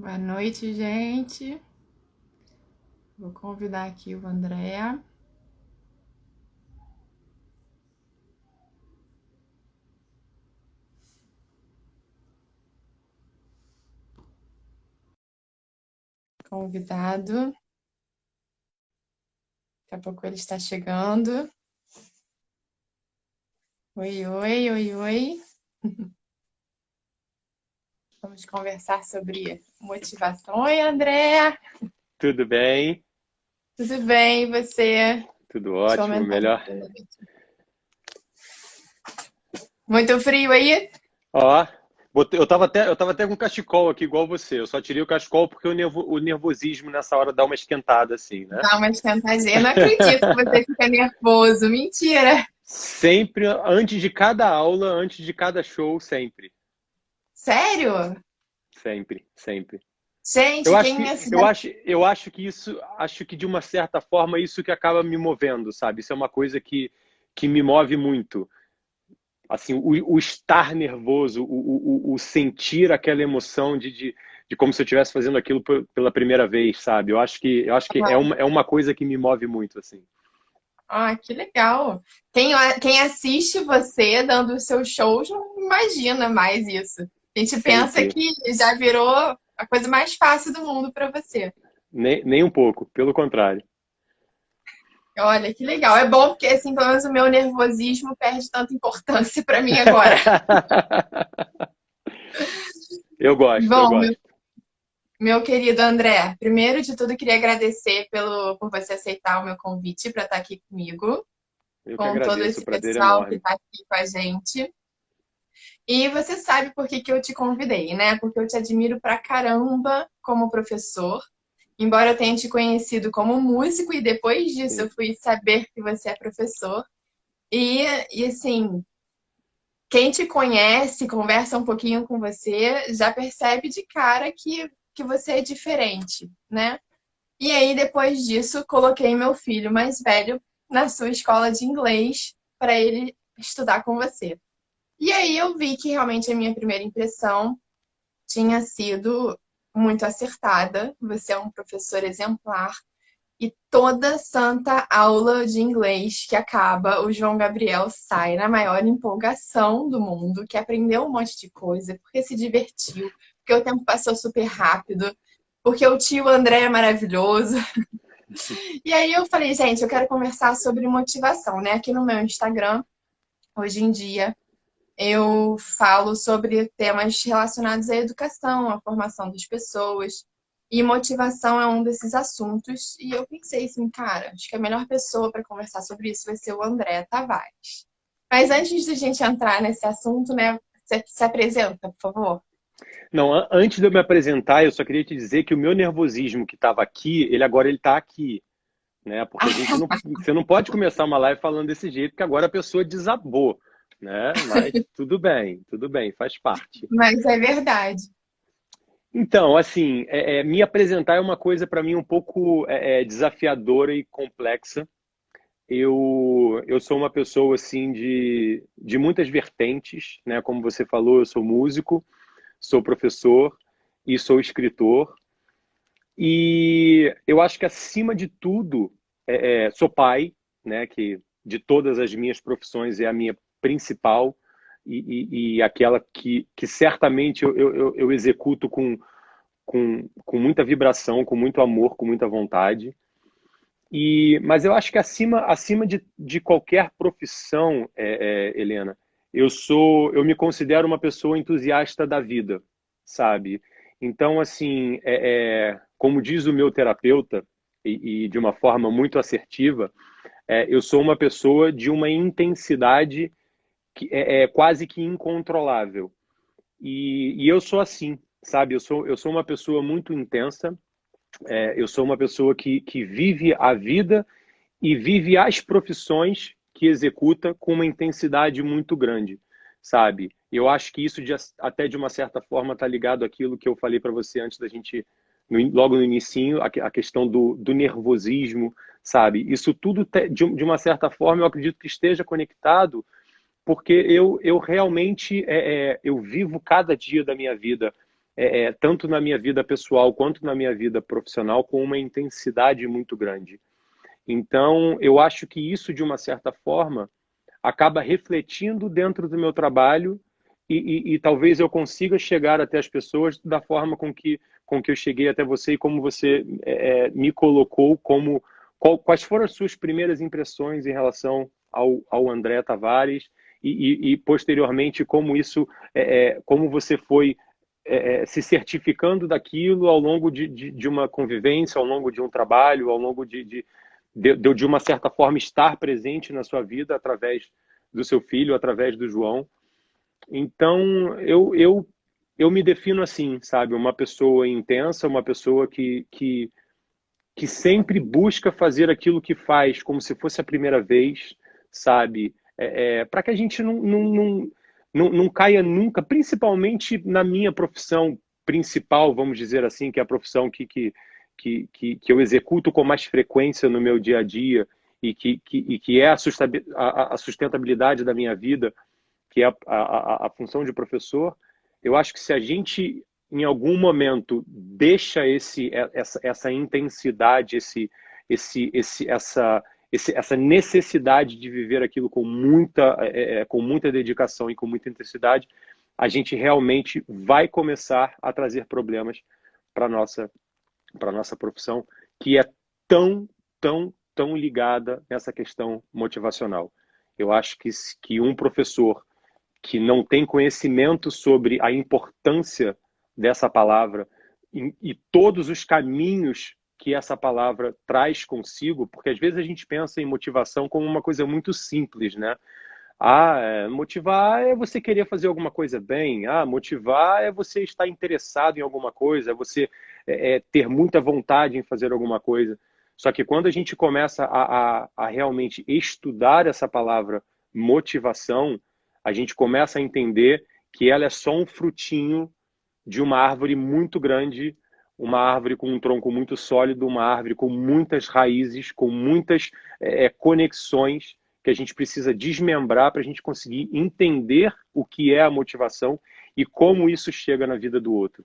Boa noite, gente. Vou convidar aqui o André. Convidado. Daqui a pouco ele está chegando. Oi, oi, oi, oi. Vamos conversar sobre motivação. Oi, André. Tudo bem? Tudo bem, e você? Tudo Deixa eu ótimo, aumentar o melhor. volume aqui. Muito frio aí? Ó, eu tava até com cachecol aqui, igual você. Eu só tirei o cachecol porque o nervosismo nessa hora dá uma esquentada, assim, né? Dá uma esquentadinha. Eu não acredito que você fica nervoso. Mentira. Sempre, antes de cada aula, antes de cada show, sempre. Sério? Sempre, sempre. Gente, quem é... Eu acho que isso, acho que de uma certa forma, isso que acaba me movendo, sabe? Isso é uma coisa que me move muito. Assim, o estar nervoso, o sentir aquela emoção de como se eu estivesse fazendo aquilo pela primeira vez, sabe? Eu acho que é uma coisa que me move muito, assim. Ah, que legal. Quem assiste você dando os seus shows não imagina mais isso. A gente pensa Sempre. que já virou a coisa mais fácil do mundo para você. Nem um pouco, pelo contrário. Olha, que legal. É bom porque assim, pelo menos o meu nervosismo perde tanta importância para mim agora. Eu Bom, gosto. meu querido André, primeiro de tudo, queria agradecer por você aceitar o meu convite para estar aqui comigo, Eu que com todo agradeço, o esse prazer é pessoal que enorme. está aqui com a gente. E você sabe por que que eu te convidei, né? Porque eu te admiro pra caramba como professor. Embora eu tenha te conhecido como músico e depois disso Sim. eu fui saber que você é professor. E, e assim, quem te conhece, conversa um pouquinho com você, já percebe de cara que você é diferente, né? E aí, depois disso, coloquei meu filho mais velho na sua escola de inglês para ele estudar com você. E aí eu vi que realmente a minha primeira impressão tinha sido muito acertada. Você é um professor exemplar. E toda santa aula de inglês que acaba, o João Gabriel sai na maior empolgação do mundo, que aprendeu um monte de coisa, porque se divertiu, porque o tempo passou super rápido, porque o tio André é maravilhoso. E aí eu falei, gente, eu quero conversar sobre motivação, né? Aqui no meu Instagram, hoje em dia, eu falo sobre temas relacionados à educação, à formação das pessoas. E motivação é um desses assuntos. E eu pensei assim, cara, acho que a melhor pessoa para conversar sobre isso vai ser o André Tavares. Mas antes de a gente entrar nesse assunto, né, você se apresenta, por favor. Não, antes de eu me apresentar, eu só queria te dizer que o meu nervosismo que estava aqui, ele está aqui, né? Porque você não pode começar uma live falando desse jeito, que agora a pessoa desabou, né? Mas tudo bem, faz parte. Mas é verdade. Então, assim, me apresentar é uma coisa para mim um pouco desafiadora e complexa. Eu sou uma pessoa assim de muitas vertentes, né? Como você falou, eu sou músico, sou professor e sou escritor. E eu acho que acima de tudo, sou pai, né? Que de todas as minhas profissões é a minha principal e aquela que certamente eu executo com muita vibração, com muito amor, com muita vontade. Mas eu acho que acima de qualquer profissão, Helena, eu me considero uma pessoa entusiasta da vida, sabe? Então, assim, como diz o meu terapeuta, e de uma forma muito assertiva, eu sou uma pessoa de uma intensidade que é quase que incontrolável. E eu sou assim, sabe? Eu sou uma pessoa muito intensa, eu sou uma pessoa que vive a vida e vive as profissões que executa com uma intensidade muito grande, sabe? Eu acho que isso até de uma certa forma está ligado àquilo que eu falei para você antes da gente, logo no inicinho, a questão do nervosismo, sabe? Isso tudo, de uma certa forma, eu acredito que esteja conectado, porque eu realmente eu vivo cada dia da minha vida tanto na minha vida pessoal quanto na minha vida profissional, com uma intensidade muito grande. Então, eu acho que isso, de uma certa forma, acaba refletindo dentro do meu trabalho e talvez eu consiga chegar até as pessoas da forma com que eu cheguei até você e como você me colocou como... Quais foram as suas primeiras impressões em relação ao André Tavares e posteriormente, como isso, como você foi se certificando daquilo ao longo de uma convivência, ao longo de um trabalho, ao longo de uma certa forma, estar presente na sua vida através do seu filho, através do João. Então, eu me defino assim, sabe? Uma pessoa intensa, uma pessoa que sempre busca fazer aquilo que faz como se fosse a primeira vez, sabe? Para que a gente não caia nunca, principalmente na minha profissão principal, vamos dizer assim, que é a profissão que eu executo com mais frequência no meu dia a dia e que é a sustentabilidade da minha vida, que é a função de professor. Eu acho que se a gente, em algum momento, deixa essa intensidade, essa necessidade de viver aquilo com muita dedicação e com muita intensidade, a gente realmente vai começar a trazer problemas para a nossa profissão, que é tão, tão, tão ligada nessa questão motivacional. Eu acho que um professor que não tem conhecimento sobre a importância dessa palavra e todos os caminhos que essa palavra traz consigo, porque às vezes a gente pensa em motivação como uma coisa muito simples, né? Motivar é você querer fazer alguma coisa bem. Motivar é você estar interessado em alguma coisa, é você ter muita vontade em fazer alguma coisa. Só que quando a gente começa a realmente estudar essa palavra motivação, a gente começa a entender que ela é só um frutinho de uma árvore muito grande, uma árvore com um tronco muito sólido, uma árvore com muitas raízes, com muitas conexões que a gente precisa desmembrar para a gente conseguir entender o que é a motivação e como isso chega na vida do outro.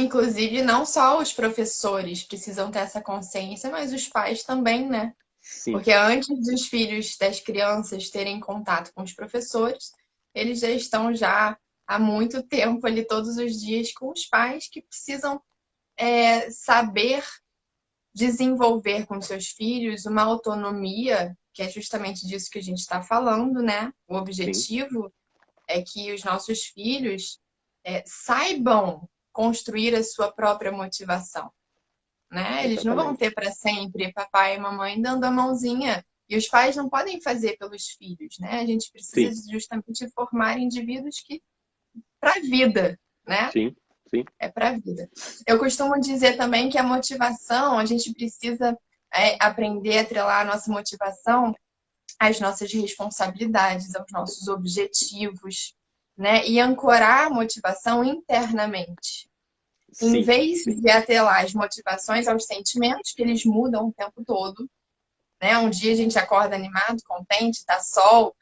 Inclusive, não só os professores precisam ter essa consciência, mas os pais também, né? Sim, Porque antes dos filhos das crianças terem contato com os professores, eles já estão já há muito tempo ali todos os dias com os pais que precisam saber desenvolver com seus filhos uma autonomia, que é justamente disso que a gente está falando, né? O sim, objetivo é que os nossos filhos saibam construir a sua própria motivação, né? Eles não vão exatamente. ter para sempre papai e mamãe dando a mãozinha. E os pais não podem fazer pelos filhos, né? A gente precisa Sim, justamente formar indivíduos que para a vida, né? sim, sim, É para a vida. Eu costumo dizer também que a motivação, a gente precisa aprender a atrelar a nossa motivação às nossas responsabilidades, aos nossos objetivos, né? E ancorar a motivação internamente. Em sim, vez sim. de atrelar as motivações aos sentimentos, que eles mudam o tempo todo, né? Um dia a gente acorda animado, contente, tá sol,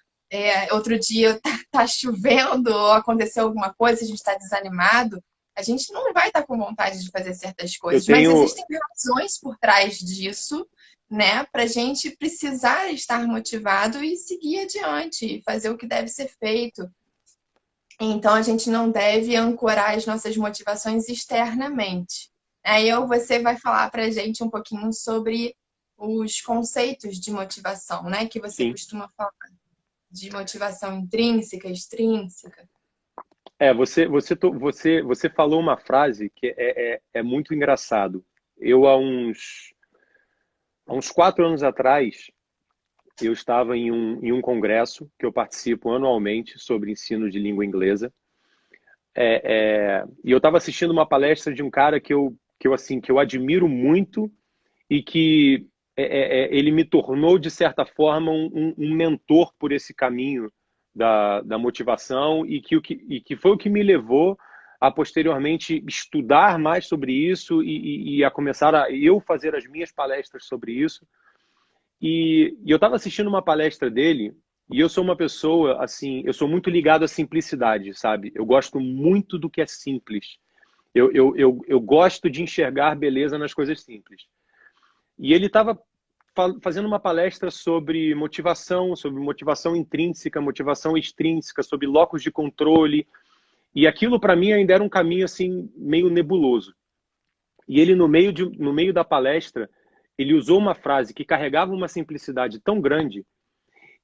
outro dia tá chovendo ou aconteceu alguma coisa, a gente está desanimado, a gente não vai estar com vontade de fazer certas Eu coisas, mas tenho, existem razões por trás disso, né? Para a gente precisar estar motivado e seguir adiante, fazer o que deve ser feito. Então a gente não deve ancorar as nossas motivações externamente. Aí você vai falar para a gente um pouquinho sobre os conceitos de motivação, né? Que você sim. costuma falar de motivação intrínseca, extrínseca. Você falou uma frase que é muito engraçado. Eu, há uns 4 anos atrás, eu estava em um congresso que eu participo anualmente sobre ensino de língua inglesa. E eu estava assistindo uma palestra de um cara que eu admiro muito e que ele me tornou, de certa forma, um mentor por esse caminho da motivação e que foi o que me levou a posteriormente estudar mais sobre isso e a começar a eu fazer as minhas palestras sobre isso. E eu estava assistindo uma palestra dele E eu sou uma pessoa, assim, eu sou muito ligado à simplicidade, sabe? Eu gosto muito do que é simples. Eu gosto de enxergar beleza nas coisas simples. E ele estava fazendo uma palestra sobre motivação intrínseca, motivação extrínseca, sobre locus de controle. E aquilo, para mim, ainda era um caminho assim meio nebuloso. E ele, no meio da palestra, ele usou uma frase que carregava uma simplicidade tão grande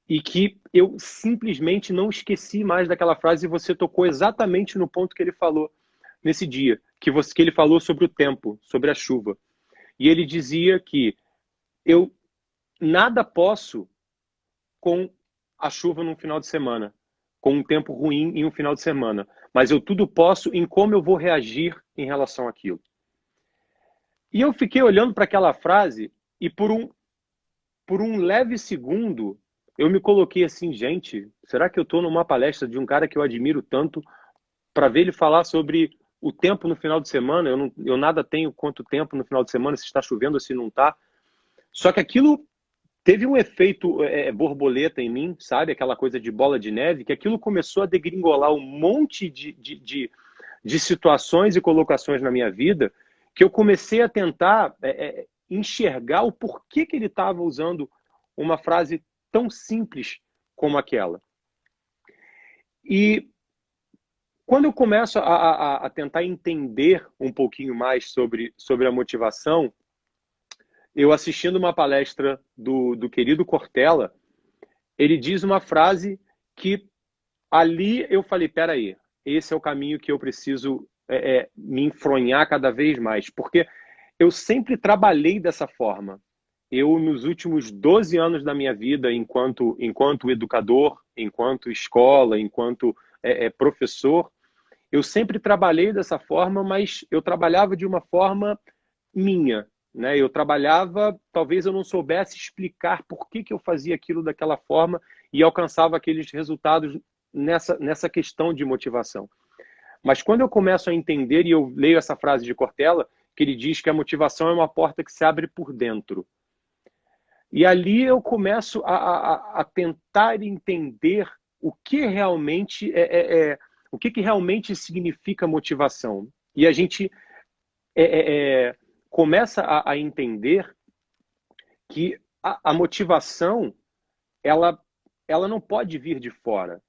e que eu simplesmente não esqueci mais daquela frase, e você tocou exatamente no ponto que ele falou nesse dia, que ele falou sobre o tempo, sobre a chuva. E ele dizia que eu nada posso com a chuva num final de semana, com um tempo ruim em um final de semana, mas eu tudo posso em como eu vou reagir em relação àquilo. E eu fiquei olhando para aquela frase e por um leve segundo eu me coloquei assim, gente, será que eu estou numa palestra de um cara que eu admiro tanto para ver ele falar sobre o tempo no final de semana? Eu nada tenho quanto tempo no final de semana, se está chovendo ou se não está. Só que aquilo teve um efeito borboleta em mim, sabe? Aquela coisa de bola de neve, que aquilo começou a degringolar um monte de situações e colocações na minha vida, que eu comecei a tentar enxergar o porquê que ele estava usando uma frase tão simples como aquela. E quando eu começo a tentar entender um pouquinho mais sobre a motivação, eu assistindo uma palestra do querido Cortella, ele diz uma frase que ali eu falei, peraí, esse é o caminho que eu preciso me enfronhar cada vez mais, porque eu sempre trabalhei dessa forma. Eu, nos últimos 12 anos da minha vida, enquanto educador, enquanto escola, enquanto professor, eu sempre trabalhei dessa forma, mas eu trabalhava de uma forma minha, né? Eu trabalhava, talvez eu não soubesse explicar por que eu fazia aquilo daquela forma e alcançava aqueles resultados nessa questão de motivação. Mas quando eu começo a entender, e eu leio essa frase de Cortella, que ele diz que a motivação é uma porta que se abre por dentro. E ali eu começo a tentar entender o que realmente o que realmente significa motivação. E a gente começa a entender que a motivação ela não pode vir de fora.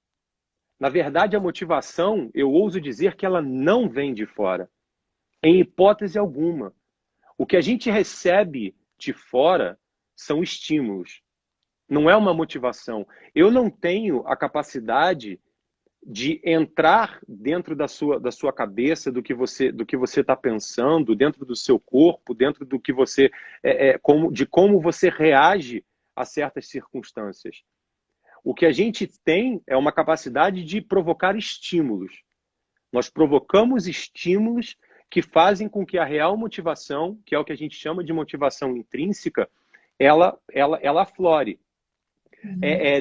Na verdade, a motivação, eu ouso dizer que ela não vem de fora, em hipótese alguma. O que a gente recebe de fora são estímulos, não é uma motivação. Eu não tenho a capacidade de entrar dentro da sua cabeça, do que você está pensando, dentro do seu corpo, dentro do que você de como você reage a certas circunstâncias. O que a gente tem é uma capacidade de provocar estímulos. Nós provocamos estímulos que fazem com que a real motivação, que é o que a gente chama de motivação intrínseca, ela aflore.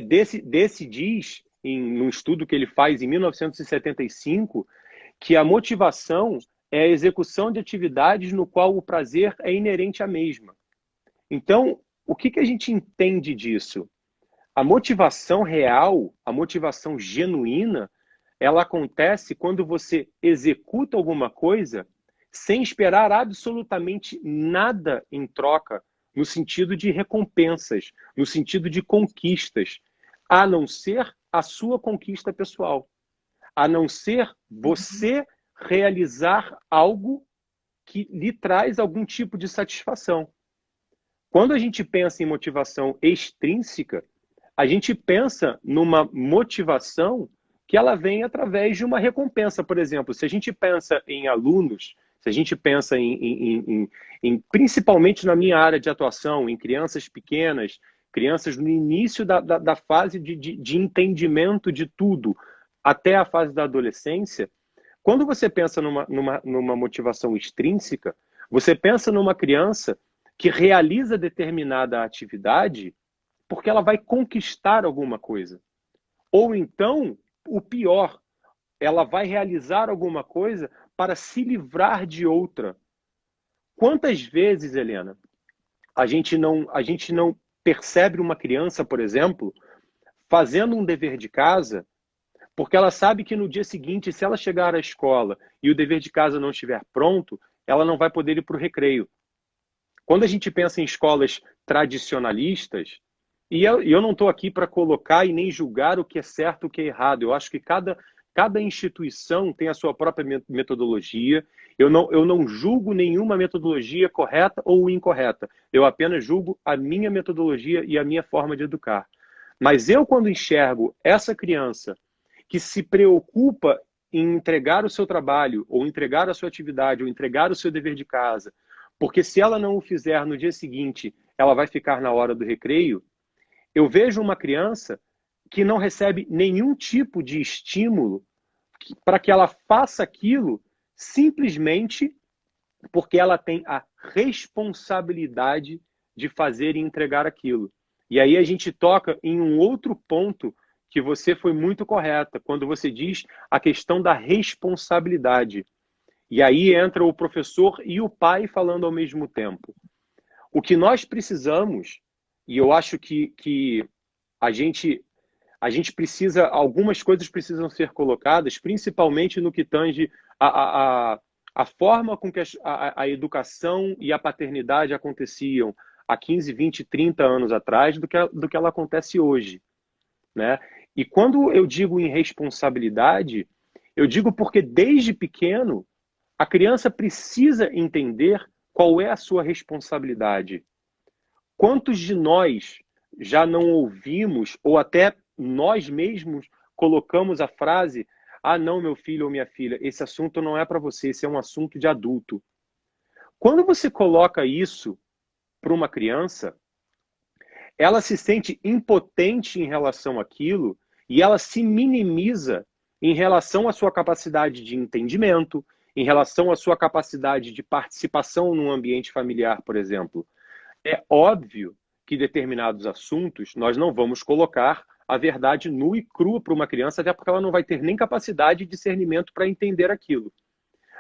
Desse diz, num estudo que ele faz em 1975, que a motivação é a execução de atividades no qual o prazer é inerente à mesma. Então, o que a gente entende disso? A motivação real, a motivação genuína, ela acontece quando você executa alguma coisa sem esperar absolutamente nada em troca, no sentido de recompensas, no sentido de conquistas, a não ser a sua conquista pessoal, a não ser você realizar algo que lhe traz algum tipo de satisfação. Quando a gente pensa em motivação extrínseca, a gente pensa numa motivação que ela vem através de uma recompensa. Por exemplo, se a gente pensa em alunos, se a gente pensa principalmente na minha área de atuação, em crianças pequenas, crianças no início da fase de entendimento de tudo, até a fase da adolescência, quando você pensa numa motivação extrínseca, você pensa numa criança que realiza determinada atividade porque ela vai conquistar alguma coisa. Ou então, o pior, ela vai realizar alguma coisa para se livrar de outra. Quantas vezes, Helena, a gente não percebe uma criança, por exemplo, fazendo um dever de casa, porque ela sabe que no dia seguinte, se ela chegar à escola e o dever de casa não estiver pronto, ela não vai poder ir para o recreio. Quando a gente pensa em escolas tradicionalistas, e eu não estou aqui para colocar e nem julgar o que é certo e o que é errado. Eu acho que cada instituição tem a sua própria metodologia. Eu não julgo nenhuma metodologia correta ou incorreta. Eu apenas julgo a minha metodologia e a minha forma de educar. Mas eu, quando enxergo essa criança que se preocupa em entregar o seu trabalho, ou entregar a sua atividade, ou entregar o seu dever de casa, porque se ela não o fizer no dia seguinte, ela vai ficar na hora do recreio, eu vejo uma criança que não recebe nenhum tipo de estímulo para que ela faça aquilo simplesmente porque ela tem a responsabilidade de fazer e entregar aquilo. E aí a gente toca em um outro ponto que você foi muito correta, quando você diz a questão da responsabilidade. E aí entra o professor e o pai falando ao mesmo tempo. O que nós precisamos, e eu acho que a gente, a gente precisa, algumas coisas precisam ser colocadas, principalmente no que tange a forma com que a educação e a paternidade aconteciam há 15, 20, 30 anos atrás do que ela acontece hoje, né? E quando eu digo em responsabilidade, eu digo porque desde pequeno a criança precisa entender qual é a sua responsabilidade. Quantos de nós já não ouvimos, ou até nós mesmos colocamos a frase: ah, não, meu filho ou minha filha, esse assunto não é para você, esse é um assunto de adulto. Quando você coloca isso para uma criança, ela se sente impotente em relação àquilo e ela se minimiza em relação à sua capacidade de entendimento, em relação à sua capacidade de participação num ambiente familiar, por exemplo. É óbvio que determinados assuntos nós não vamos colocar a verdade nua e crua para uma criança, até porque ela não vai ter nem capacidade de discernimento para entender aquilo.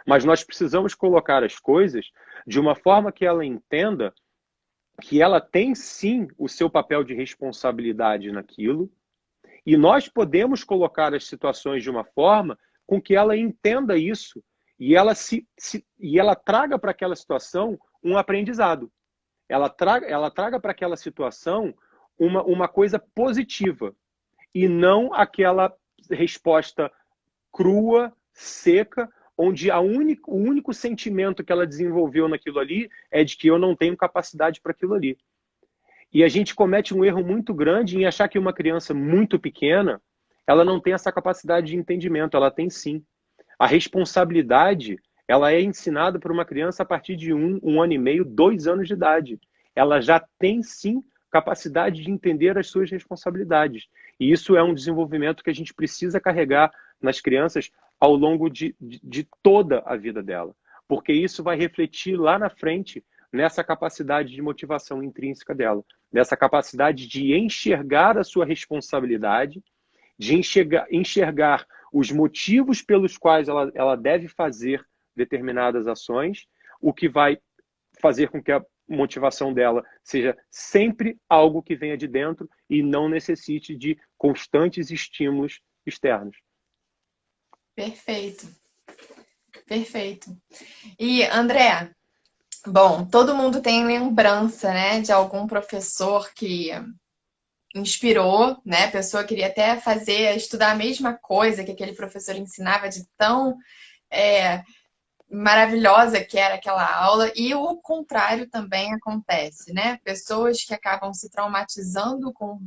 Mas nós precisamos colocar as coisas de uma forma que ela entenda que ela tem sim o seu papel de responsabilidade naquilo, e nós podemos colocar as situações de uma forma com que ela entenda isso e ela traga para aquela situação um aprendizado. Ela traga para aquela situação uma coisa positiva e não aquela resposta crua, seca, onde o único sentimento que ela desenvolveu naquilo ali é de que eu não tenho capacidade para aquilo ali. E a gente comete um erro muito grande em achar que uma criança muito pequena, ela não tem essa capacidade de entendimento. Ela tem sim. A responsabilidade, ela é ensinada por uma criança a partir de 1 ano e meio, 2 anos de idade. Ela já tem sim capacidade de entender as suas responsabilidades. E isso é um desenvolvimento que a gente precisa carregar nas crianças ao longo de toda a vida dela. Porque isso vai refletir lá na frente nessa capacidade de motivação intrínseca dela, nessa capacidade de enxergar a sua responsabilidade, de enxergar os motivos pelos quais ela deve fazer determinadas ações, o que vai fazer com que a motivação dela seja sempre algo que venha de dentro e não necessite de constantes estímulos externos. Perfeito, perfeito. E, André, bom, todo mundo tem lembrança, né, de algum professor que inspirou, né? A pessoa queria até estudar a mesma coisa que aquele professor ensinava de tão maravilhosa que era aquela aula, e o contrário também acontece, né? Pessoas que acabam se traumatizando com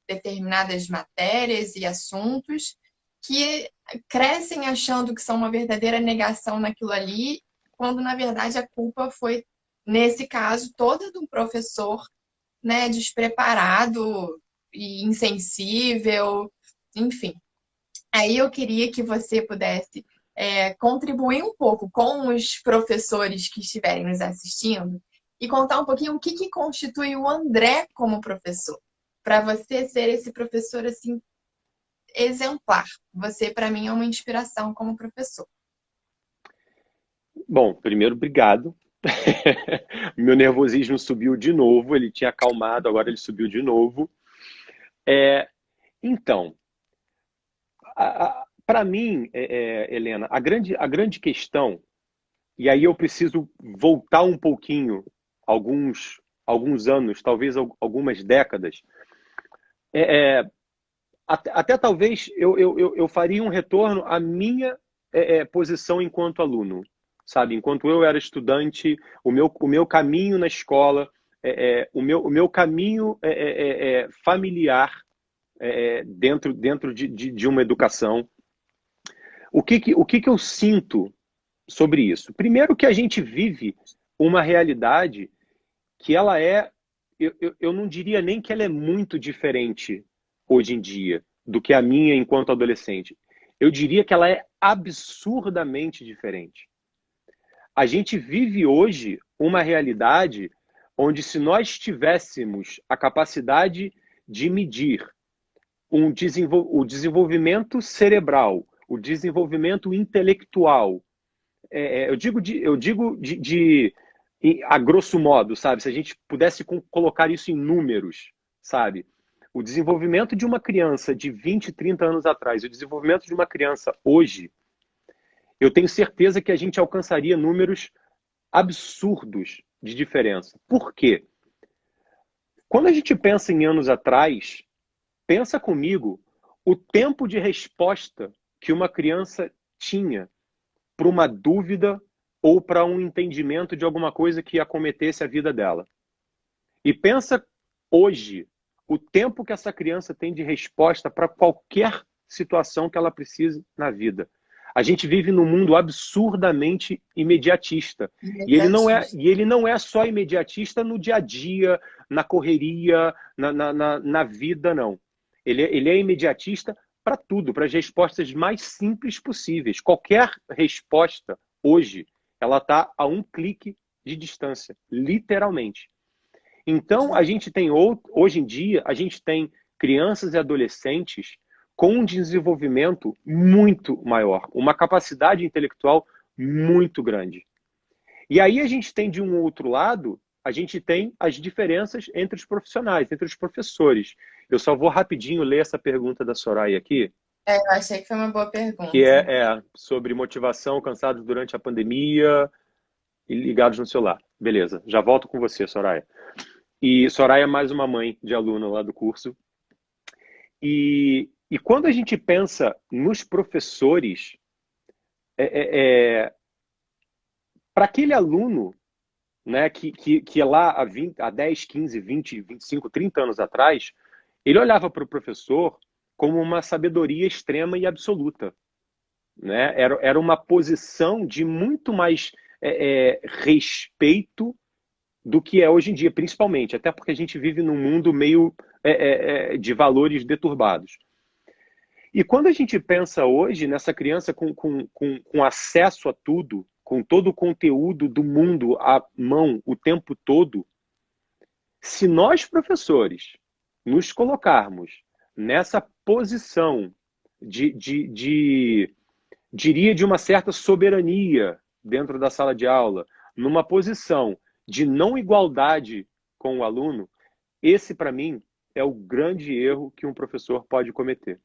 determinadas matérias e assuntos que crescem achando que são uma verdadeira negação naquilo ali, quando na verdade a culpa foi, nesse caso, toda do professor, né, despreparado e insensível, enfim. Aí eu queria que você pudesse contribuir um pouco com os professores que estiverem nos assistindo e contar um pouquinho o que constitui o André como professor, para você ser esse professor assim exemplar. Você, para mim, é uma inspiração como professor. Bom, primeiro, obrigado. Meu nervosismo subiu de novo, ele tinha acalmado, agora ele subiu de novo. Então, para mim, Helena, a grande questão, e aí eu preciso voltar um pouquinho, alguns anos, talvez algumas décadas, é, é, até talvez eu faria um retorno à minha posição enquanto aluno, sabe? Enquanto eu era estudante, o meu caminho na escola, o meu caminho familiar dentro de uma educação. O que eu sinto sobre isso? Primeiro que a gente vive uma realidade que ela eu não diria nem que ela é muito diferente hoje em dia do que a minha enquanto adolescente. Eu diria que ela é absurdamente diferente. A gente vive hoje uma realidade onde, se nós tivéssemos a capacidade de medir o desenvolvimento cerebral, o desenvolvimento intelectual, eu digo a grosso modo, sabe? Se a gente pudesse colocar isso em números, sabe? O desenvolvimento de uma criança de 20, 30 anos atrás, o desenvolvimento de uma criança hoje, eu tenho certeza que a gente alcançaria números absurdos de diferença. Por quê? Quando a gente pensa em anos atrás, pensa comigo o tempo de resposta que uma criança tinha para uma dúvida ou para um entendimento de alguma coisa que acometesse a vida dela. E pensa hoje o tempo que essa criança tem de resposta para qualquer situação que ela precise na vida. A gente vive num mundo absurdamente imediatista. Imediatista. E ele não é só imediatista no dia a dia, na correria, na vida, não. Ele é imediatista para tudo, para as respostas mais simples possíveis. Qualquer resposta, hoje, ela está a um clique de distância, literalmente. Então, a gente tem, hoje em dia, a gente tem crianças e adolescentes com um desenvolvimento muito maior, uma capacidade intelectual muito grande. E aí a gente tem, de um outro lado, a gente tem as diferenças entre os profissionais, entre os professores. Eu só vou rapidinho ler essa pergunta da Soraya aqui, Eu achei que foi uma boa que pergunta. sobre motivação, cansados durante a pandemia e ligados no celular. Beleza, já volto com você, Soraya. E Soraya é mais uma mãe de aluno lá do curso. E quando a gente pensa nos professores, para aquele aluno, né, que é lá há 10, 15, 20, 25, 30 anos atrás, ele olhava para o professor como uma sabedoria extrema e absoluta. Né? Era uma posição de muito mais respeito do que é hoje em dia, principalmente, até porque a gente vive num mundo meio de valores deturbados. E quando a gente pensa hoje nessa criança com acesso a tudo, com todo o conteúdo do mundo à mão o tempo todo, se nós, professores, nos colocarmos nessa posição diria, de uma certa soberania dentro da sala de aula, numa posição de não igualdade com o aluno, esse, para mim, é o grande erro que um professor pode cometer.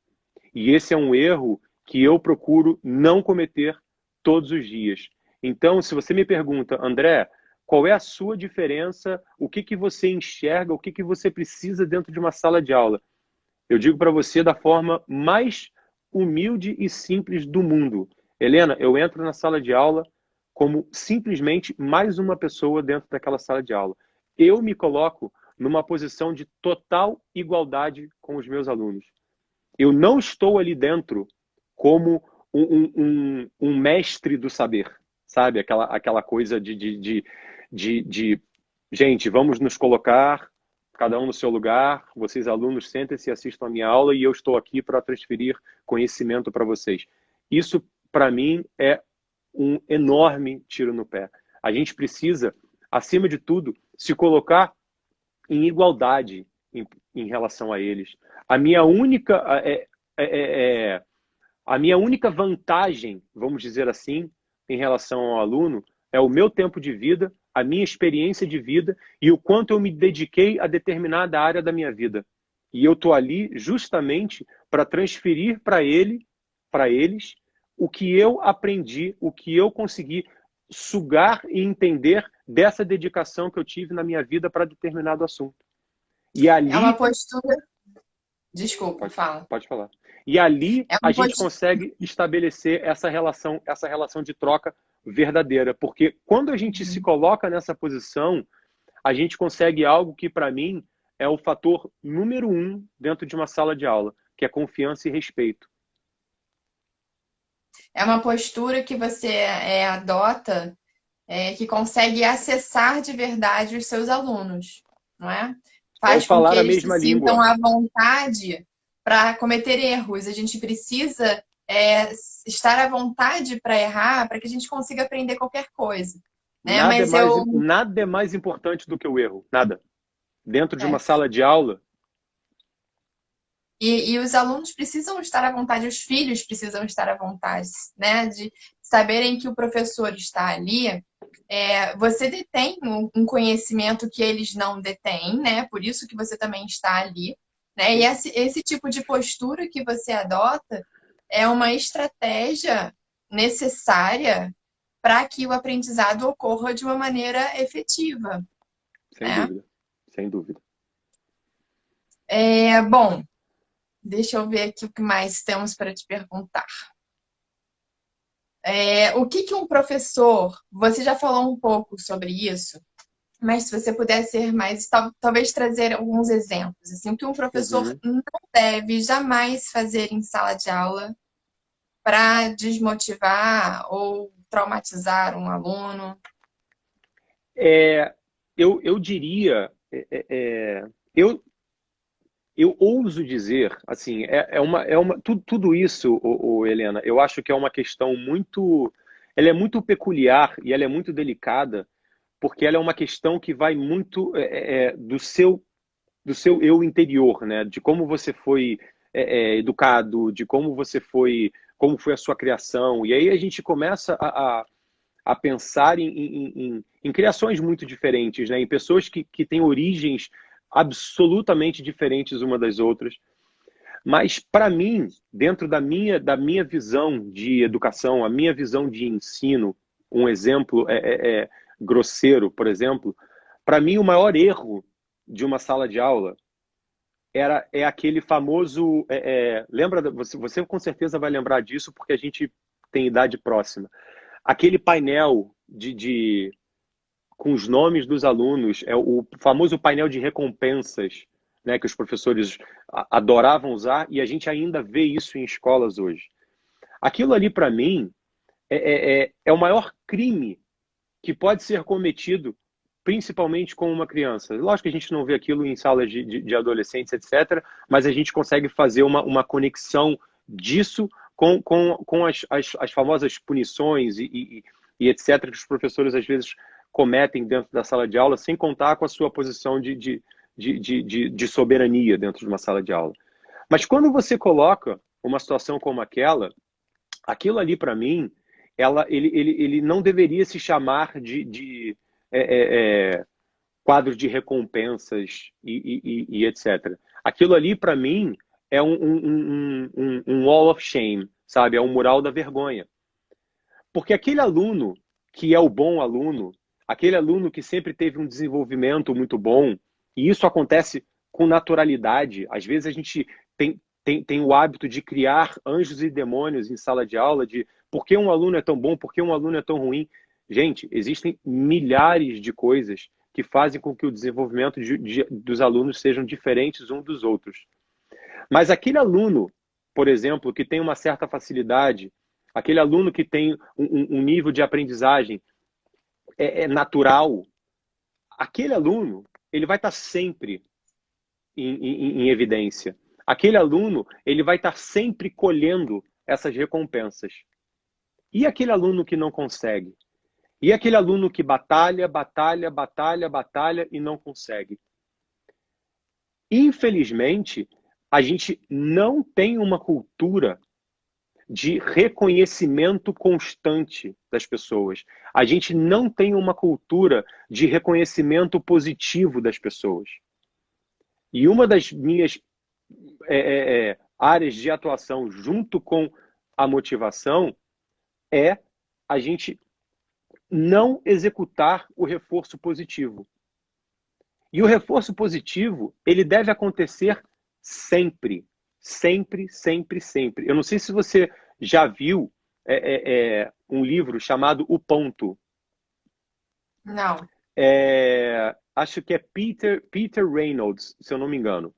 E esse é um erro que eu procuro não cometer todos os dias. Então, se você me pergunta, André, qual é a sua diferença? O que você enxerga? O que você precisa dentro de uma sala de aula? Eu digo para você da forma mais humilde e simples do mundo. Helena, eu entro na sala de aula como simplesmente mais uma pessoa dentro daquela sala de aula. Eu me coloco numa posição de total igualdade com os meus alunos. Eu não estou ali dentro como um mestre do saber, sabe? Aquela coisa de gente, vamos nos colocar, cada um no seu lugar, vocês alunos sentem-se e assistam a minha aula e eu estou aqui para transferir conhecimento para vocês. Isso, para mim, é um enorme tiro no pé. A gente precisa, acima de tudo, se colocar em igualdade em relação a eles. A minha única a minha única vantagem, vamos dizer assim, em relação ao aluno é o meu tempo de vida, a minha experiência de vida e o quanto eu me dediquei a determinada área da minha vida. E eu estou ali justamente para transferir para eles, o que eu aprendi, o que eu consegui sugar e entender dessa dedicação que eu tive na minha vida para determinado assunto. E É uma ali, postura. Desculpa, pode, fala. pode falar. E ali É a uma gente postura. consegue estabelecer essa relação de troca verdadeira, porque quando a gente se coloca nessa posição, a gente consegue algo que para mim é o fator número um dentro de uma sala de aula, que é confiança e respeito. É uma postura que você adota, que consegue acessar de verdade os seus alunos, não é? É o Faz com que falar a eles se mesma sintam língua. à vontade para cometer erros. A gente precisa estar à vontade para errar, para que a gente consiga aprender qualquer coisa, né? Mas Nada é mais importante do que o erro. Nada. Dentro de uma é, sala de aula, e os alunos precisam estar à vontade, os filhos precisam estar à vontade, né? De saberem que o professor está ali. Você detém um conhecimento que eles não detêm, né? Por isso que você também está ali, né? E sim, esse tipo de postura que você adota é uma estratégia necessária para que o aprendizado ocorra de uma maneira efetiva, sem né? dúvida. Sem dúvida. Bom, deixa eu ver aqui o que mais temos para te perguntar. O que que um professor, você já falou um pouco sobre isso, mas se você puder ser mais, talvez trazer alguns exemplos, assim, o que um professor Uhum. não deve jamais fazer em sala de aula para desmotivar ou traumatizar um aluno. É, eu diria, eu, eu ouso dizer, assim, tudo isso, Helena, eu acho que é uma questão muito, ela é muito peculiar e ela é muito delicada, porque ela é uma questão que vai muito do seu eu interior, né? De como você foi educado, de como você foi, como foi a sua criação. E aí a gente começa a pensar em criações muito diferentes, né? Em pessoas que têm origens absolutamente diferentes uma das outras. Mas, para mim, dentro da minha visão de educação, a minha visão de ensino, um exemplo grosseiro, por exemplo, para mim o maior erro de uma sala de aula é aquele famoso. Lembra? Você com certeza vai lembrar disso porque a gente tem idade próxima. Aquele painel com os nomes dos alunos, é o famoso painel de recompensas, né, que os professores adoravam usar e a gente ainda vê isso em escolas hoje. Aquilo ali, para mim, é o maior crime que pode ser cometido, principalmente com uma criança. Lógico que a gente não vê aquilo em salas de adolescentes, etc., mas a gente consegue fazer uma conexão disso com as famosas punições e etc., que os professores às vezes cometem dentro da sala de aula, sem contar com a sua posição de soberania dentro de uma sala de aula. Mas quando você coloca uma situação como aquilo ali para mim, ele não deveria se chamar de quadro de recompensas e etc. Aquilo ali, para mim, é um wall of shame, sabe? É um mural da vergonha. Porque aquele aluno que é o bom aluno, aquele aluno que sempre teve um desenvolvimento muito bom, e isso acontece com naturalidade. Às vezes a gente tem o hábito de criar anjos e demônios em sala de aula, de por que um aluno é tão bom, por que um aluno é tão ruim. Gente, existem milhares de coisas que fazem com que o desenvolvimento dos alunos sejam diferentes uns dos outros. Mas aquele aluno, por exemplo, que tem uma certa facilidade, aquele aluno que tem um nível de aprendizagem natural, aquele aluno ele vai estar sempre em evidência. Aquele aluno ele vai estar sempre colhendo essas recompensas. E aquele aluno que não consegue? E aquele aluno que batalha, batalha, batalha, batalha e não consegue? Infelizmente, a gente não tem uma cultura de reconhecimento constante das pessoas. A gente não tem uma cultura de reconhecimento positivo das pessoas. E uma das minhas áreas de atuação junto com a motivação é a gente não executar o reforço positivo. E o reforço positivo, ele deve acontecer sempre. Sempre, sempre, sempre. Eu não sei se você já viu um livro chamado O Ponto. Não. Acho que é Peter Reynolds, se eu não me engano.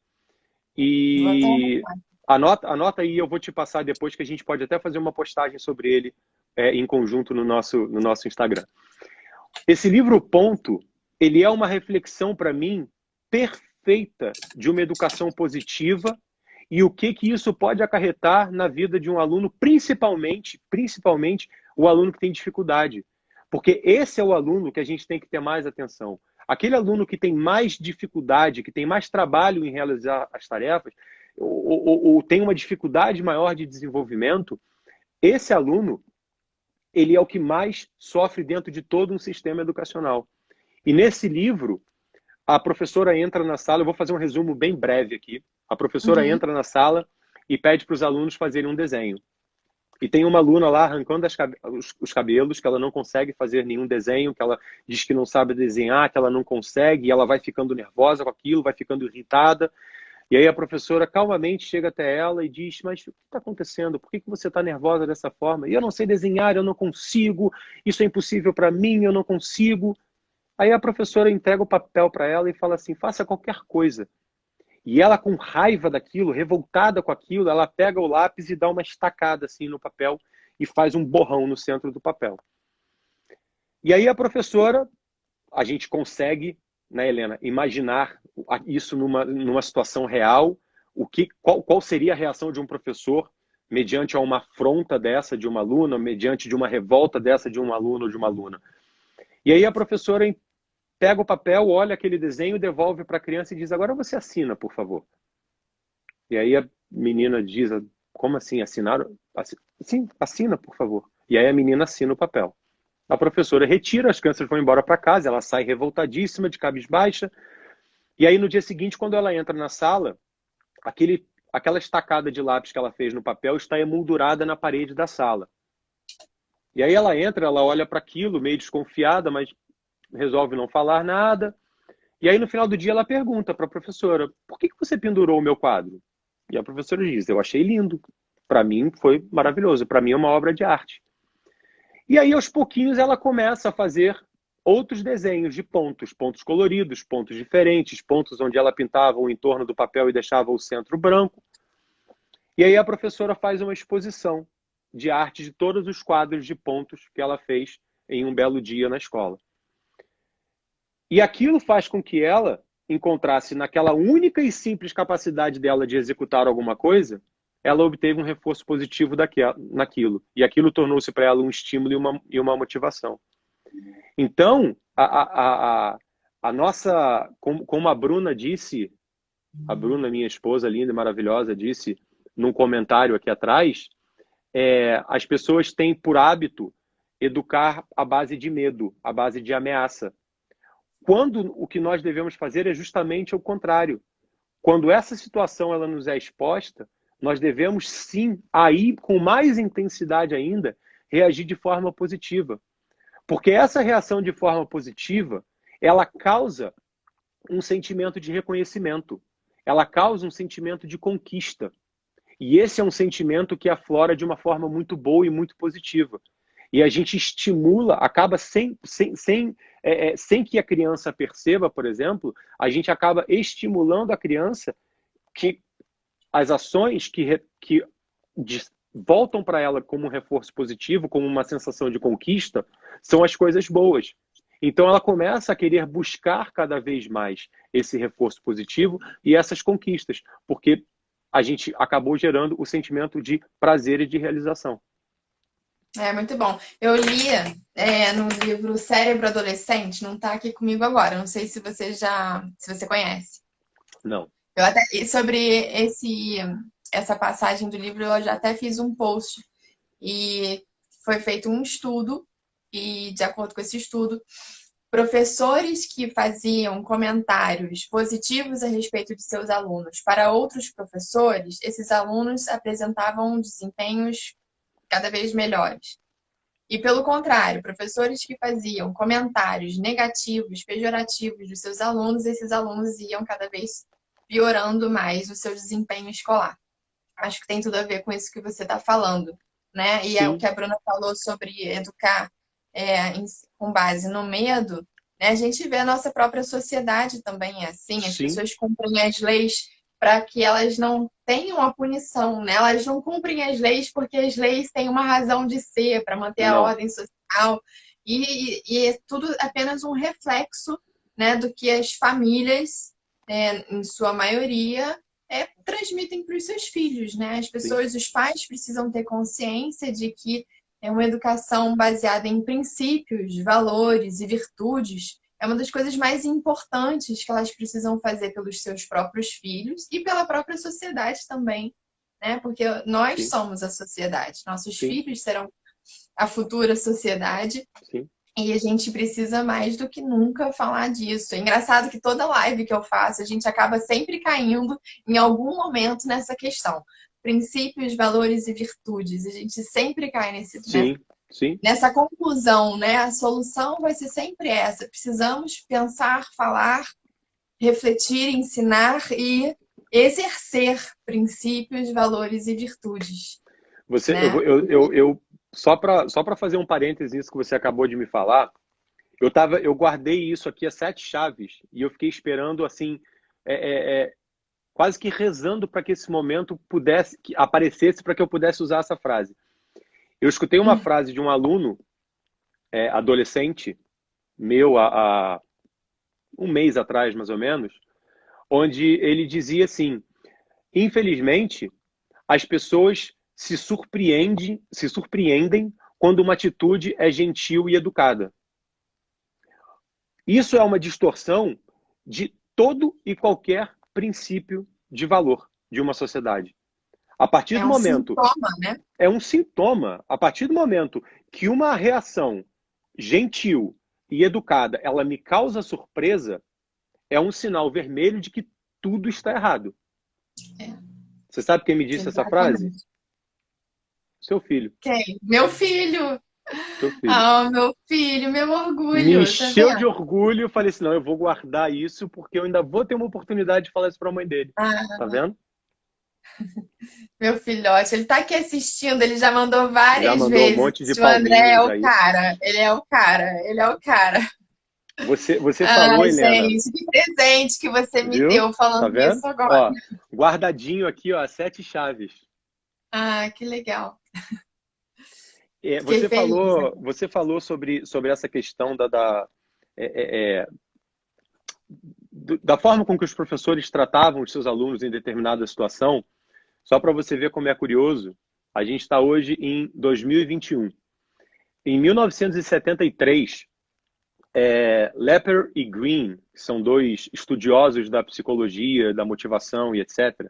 Vou até E anotar. anota aí, eu vou te passar depois, que a gente pode até fazer uma postagem sobre ele em conjunto no nosso Instagram. Esse livro, O Ponto, ele é uma reflexão, para mim, perfeita de uma educação positiva e o que isso pode acarretar na vida de um aluno, principalmente o aluno que tem dificuldade. Porque esse é o aluno que a gente tem que ter mais atenção. Aquele aluno que tem mais dificuldade, que tem mais trabalho em realizar as tarefas, ou tem uma dificuldade maior de desenvolvimento, esse aluno, ele é o que mais sofre dentro de todo um sistema educacional. E nesse livro, a professora entra na sala, eu vou fazer um resumo bem breve aqui. A professora Uhum. entra na sala e pede para os alunos fazerem um desenho. E tem uma aluna lá arrancando os cabelos, que ela não consegue fazer nenhum desenho, que ela diz que não sabe desenhar, que ela não consegue, e ela vai ficando nervosa com aquilo, vai ficando irritada. E aí a professora calmamente chega até ela e diz: mas o que está acontecendo? Por que você está nervosa dessa forma? E eu não sei desenhar, eu não consigo, isso é impossível para mim, eu não consigo. Aí a professora entrega o papel para ela e fala assim: faça qualquer coisa. E ela, com raiva daquilo, revoltada com aquilo, ela pega o lápis e dá uma estacada assim no papel e faz um borrão no centro do papel. E aí a professora, a gente consegue, né, Helena, imaginar isso numa situação real, qual seria a reação de um professor mediante a uma afronta dessa de uma aluna, mediante de uma revolta dessa de um aluno ou de uma aluna. E aí a professora pega o papel, olha aquele desenho, devolve para a criança e diz: agora você assina, por favor. E aí a menina diz: como assim, assinar? Sim, assina, por favor. E aí a menina assina o papel. A professora retira, as crianças vão embora para casa, ela sai revoltadíssima, de cabisbaixa. E aí no dia seguinte, quando ela entra na sala, aquela estacada de lápis que ela fez no papel está emoldurada na parede da sala. E aí ela entra, ela olha para aquilo, meio desconfiada, mas resolve não falar nada. E aí no final do dia ela pergunta para a professora: por que você pendurou o meu quadro? E a professora diz: eu achei lindo. Para mim foi maravilhoso. Para mim é uma obra de arte. E aí aos pouquinhos ela começa a fazer outros desenhos de pontos, pontos coloridos, pontos diferentes, pontos onde ela pintava o entorno do papel e deixava o centro branco. E aí a professora faz uma exposição de arte de todos os quadros de pontos que ela fez em um belo dia na escola. E aquilo faz com que ela encontrasse naquela única e simples capacidade dela de executar alguma coisa, ela obteve um reforço positivo naquilo. E aquilo tornou-se para ela um estímulo e uma motivação. Então, a nossa, como a Bruna disse, a Bruna, minha esposa linda e maravilhosa, disse num comentário aqui atrás, as pessoas têm por hábito educar à base de medo, à base de ameaça. Quando o que nós devemos fazer é justamente o contrário. Quando essa situação ela nos é exposta, nós devemos sim, aí com mais intensidade ainda, reagir de forma positiva. Porque essa reação de forma positiva, ela causa um sentimento de reconhecimento. Ela causa um sentimento de conquista. E esse é um sentimento que aflora de uma forma muito boa e muito positiva. E a gente estimula, acaba sem que a criança perceba, por exemplo, a gente acaba estimulando a criança que as ações que voltam para ela como um reforço positivo, como uma sensação de conquista, são as coisas boas. Então ela começa a querer buscar cada vez mais esse reforço positivo e essas conquistas, porque a gente acabou gerando o sentimento de prazer e de realização. É muito bom. Eu li no livro Cérebro Adolescente, não está aqui comigo agora. Não sei se você conhece. Não. E sobre essa passagem do livro, eu já até fiz um post e foi feito um estudo e de acordo com esse estudo, professores que faziam comentários positivos a respeito de seus alunos para outros professores, esses alunos apresentavam desempenhos cada vez melhores. E pelo contrário, professores que faziam comentários negativos, pejorativos dos seus alunos, esses alunos iam cada vez piorando mais o seu desempenho escolar. Acho que tem tudo a ver com isso que você está falando, né? E é o que Sim, a Bruna falou sobre educar com base no medo, né? A gente vê a nossa própria sociedade também é assim, as sim, pessoas cumprem as leis para que elas não tenham a punição, né? Elas não cumprem as leis porque as leis têm uma razão de ser, para manter a não, ordem social, e é tudo apenas um reflexo, né, do que as famílias, em sua maioria, transmitem para os seus filhos, né? As sim, pessoas, os pais precisam ter consciência de que é uma educação baseada em princípios, valores e virtudes. É uma das coisas mais importantes que elas precisam fazer pelos seus próprios filhos e pela própria sociedade também, né? Porque nós sim, somos a sociedade, nossos sim, filhos serão a futura sociedade. sim, E a gente precisa mais do que nunca falar disso. É engraçado que toda live que eu faço, a gente acaba sempre caindo em algum momento nessa questão. Princípios, valores e virtudes. A gente sempre cai sim, sim. nessa conclusão, né? A solução vai ser sempre essa. Precisamos pensar, falar, refletir, ensinar e exercer princípios, valores e virtudes, Você, né? só para fazer um parênteses nisso que você acabou de me falar, eu guardei isso aqui a 7 chaves e eu fiquei esperando assim, é, é, é, quase que rezando para que esse momento pudesse que aparecesse para que eu pudesse usar essa frase. Eu escutei uma frase de um aluno adolescente meu há um mês atrás, mais ou menos, onde ele dizia assim: infelizmente, as pessoas se surpreendem quando uma atitude é gentil e educada. Isso é uma distorção de todo e qualquer princípio de valor de uma sociedade. A partir É do um momento, sintoma, né? é um sintoma, a partir do momento que uma reação gentil e educada, ela me causa surpresa, é um sinal vermelho de que tudo está errado. É, Você sabe quem me disse essa frase? exatamente. Seu filho. Quem? Meu filho! Seu filho. Ah, meu filho, meu Me orgulho, tá encheu de vendo? orgulho. Eu falei assim: não, eu vou guardar isso porque eu ainda vou ter uma oportunidade de falar isso para a mãe dele. Ah, Tá vendo? meu filhote, ele tá aqui assistindo, ele já mandou Já várias mandou um vezes. monte de O André é palminhas o aí. cara, ele é o cara, ele é o cara. Você falou, Ai, Helena, gente, que presente que você me viu? deu Tá falando vendo? isso agora. Ó, guardadinho aqui, ó, 7 chaves. Ah, que legal. É, Fiquei feliz. você falou sobre essa questão é, é, é, da forma com que os professores tratavam os seus alunos em determinada situação. Só para você ver como é curioso, a gente está hoje em 2021. Em 1973, Lepper e Green, que são dois estudiosos da psicologia, da motivação e etc.,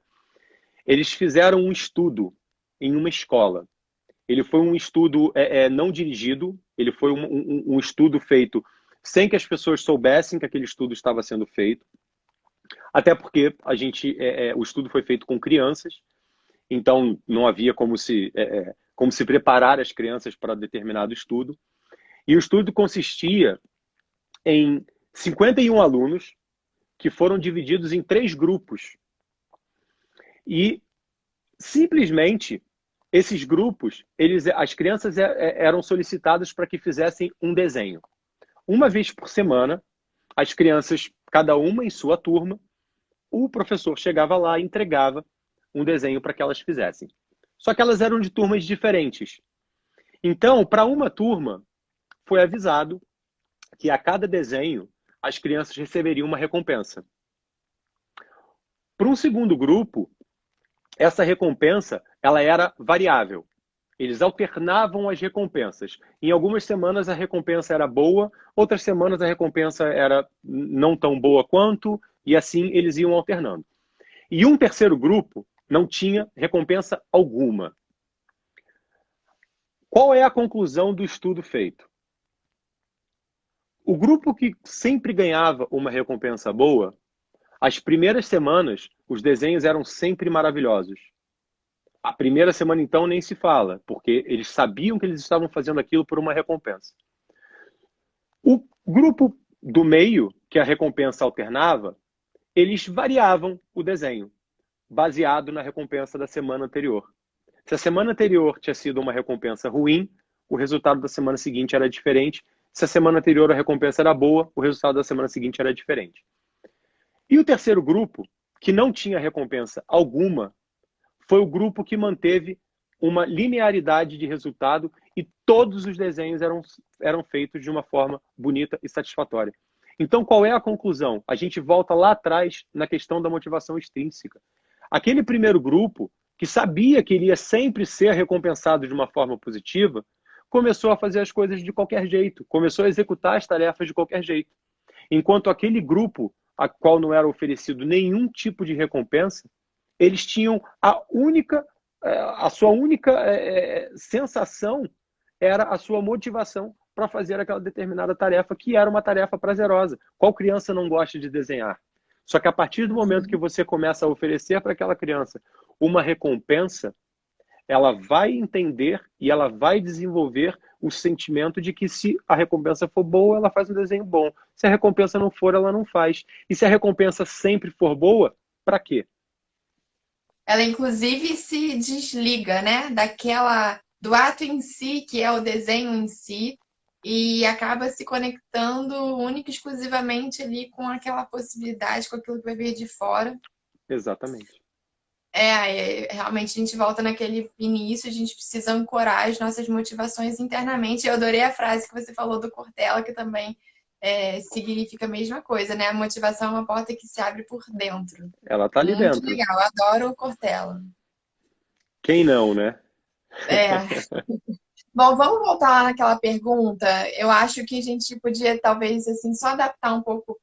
eles fizeram um estudo em uma escola. Ele foi um estudo não dirigido, ele foi um estudo feito sem que as pessoas soubessem que aquele estudo estava sendo feito, até porque o estudo foi feito com crianças, então não havia como se preparar as crianças para determinado estudo. E o estudo consistia em 51 alunos que foram divididos em 3 grupos. E simplesmente esses grupos, as crianças eram solicitadas para que fizessem um desenho. Uma vez por semana, as crianças, cada uma em sua turma, o professor chegava lá e entregava um desenho para que elas fizessem. Só que elas eram de turmas diferentes. Então, para uma turma, foi avisado que a cada desenho as crianças receberiam uma recompensa. Para um segundo grupo, essa recompensa ela era variável. Eles alternavam as recompensas. Em algumas semanas a recompensa era boa, outras semanas a recompensa era não tão boa quanto, e assim eles iam alternando. E um terceiro grupo não tinha recompensa alguma. Qual é a conclusão do estudo feito? O grupo que sempre ganhava uma recompensa boa, as primeiras semanas, os desenhos eram sempre maravilhosos. A primeira semana, então, nem se fala, porque eles sabiam que eles estavam fazendo aquilo por uma recompensa. O grupo do meio, que a recompensa alternava, eles variavam o desenho, baseado na recompensa da semana anterior. Se a semana anterior tinha sido uma recompensa ruim, o resultado da semana seguinte era diferente. Se a semana anterior a recompensa era boa, o resultado da semana seguinte era diferente. E o terceiro grupo, que não tinha recompensa alguma, foi o grupo que manteve uma linearidade de resultado e todos os desenhos eram feitos de uma forma bonita e satisfatória. Então, qual é a conclusão? A gente volta lá atrás na questão da motivação extrínseca. Aquele primeiro grupo, que sabia que iria sempre ser recompensado de uma forma positiva, começou a fazer as coisas de qualquer jeito, começou a executar as tarefas de qualquer jeito. Enquanto aquele grupo, a qual não era oferecido nenhum tipo de recompensa, eles tinham a sua única sensação era a sua motivação para fazer aquela determinada tarefa, que era uma tarefa prazerosa. Qual criança não gosta de desenhar? Só que a partir do momento que você começa a oferecer para aquela criança uma recompensa, ela vai entender e ela vai desenvolver o sentimento de que se a recompensa for boa, ela faz um desenho bom. Se a recompensa não for, ela não faz. E se a recompensa sempre for boa, para quê? Ela inclusive se desliga, né, do ato em si, que é o desenho em si, e acaba se conectando única e exclusivamente ali com aquela possibilidade, com aquilo que vai vir de fora. Exatamente. Realmente a gente volta naquele início, a gente precisa ancorar as nossas motivações internamente. Eu adorei a frase que você falou do Cortella, que também significa a mesma coisa, né? A motivação é uma porta que se abre por dentro. Ela está ali Muito dentro. legal, eu adoro o Cortella. Quem não, né? É. Bom, vamos voltar lá naquela pergunta. Eu acho que a gente podia, talvez, assim, só adaptar um pouco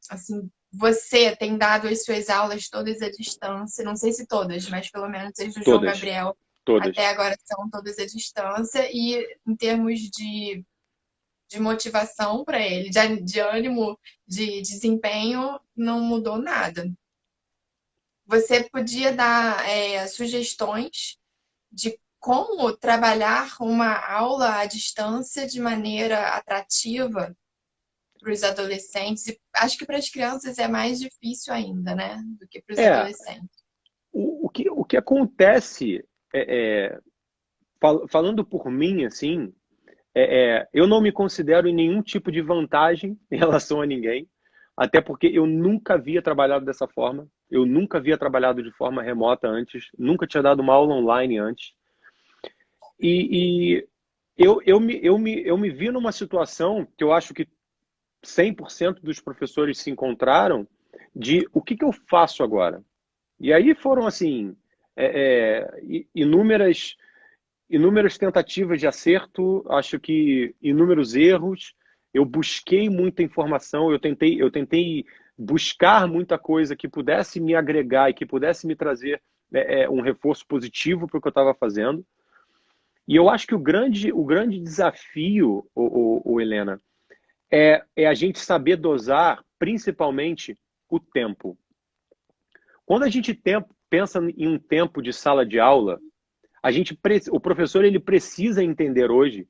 assim, você tem dado as suas aulas todas à distância, não sei se todas, mas pelo menos desde o João Todas. Gabriel até Todas. agora são todas à distância, e em termos de motivação para ele, de ânimo, de desempenho, não mudou nada. Você podia dar sugestões de como trabalhar uma aula à distância de maneira atrativa para os adolescentes. E acho que para as crianças é mais difícil ainda, né? Do que para os É, adolescentes. o que acontece, falando por mim, assim, eu não me considero em nenhum tipo de vantagem em relação a ninguém, até porque eu nunca havia trabalhado dessa forma, eu nunca havia trabalhado de forma remota antes, nunca tinha dado uma aula online antes. E eu me vi numa situação que eu acho que 100% dos professores se encontraram de o que eu faço agora? E aí foram, assim, inúmeras tentativas de acerto, acho que inúmeros erros. Eu busquei muita informação, eu tentei buscar muita coisa que pudesse me agregar e que pudesse me trazer um reforço positivo para o que eu estava fazendo. E eu acho que o grande desafio, Helena, é a gente saber dosar, principalmente, o tempo. Quando a gente pensa em um tempo de sala de aula, o professor ele precisa entender hoje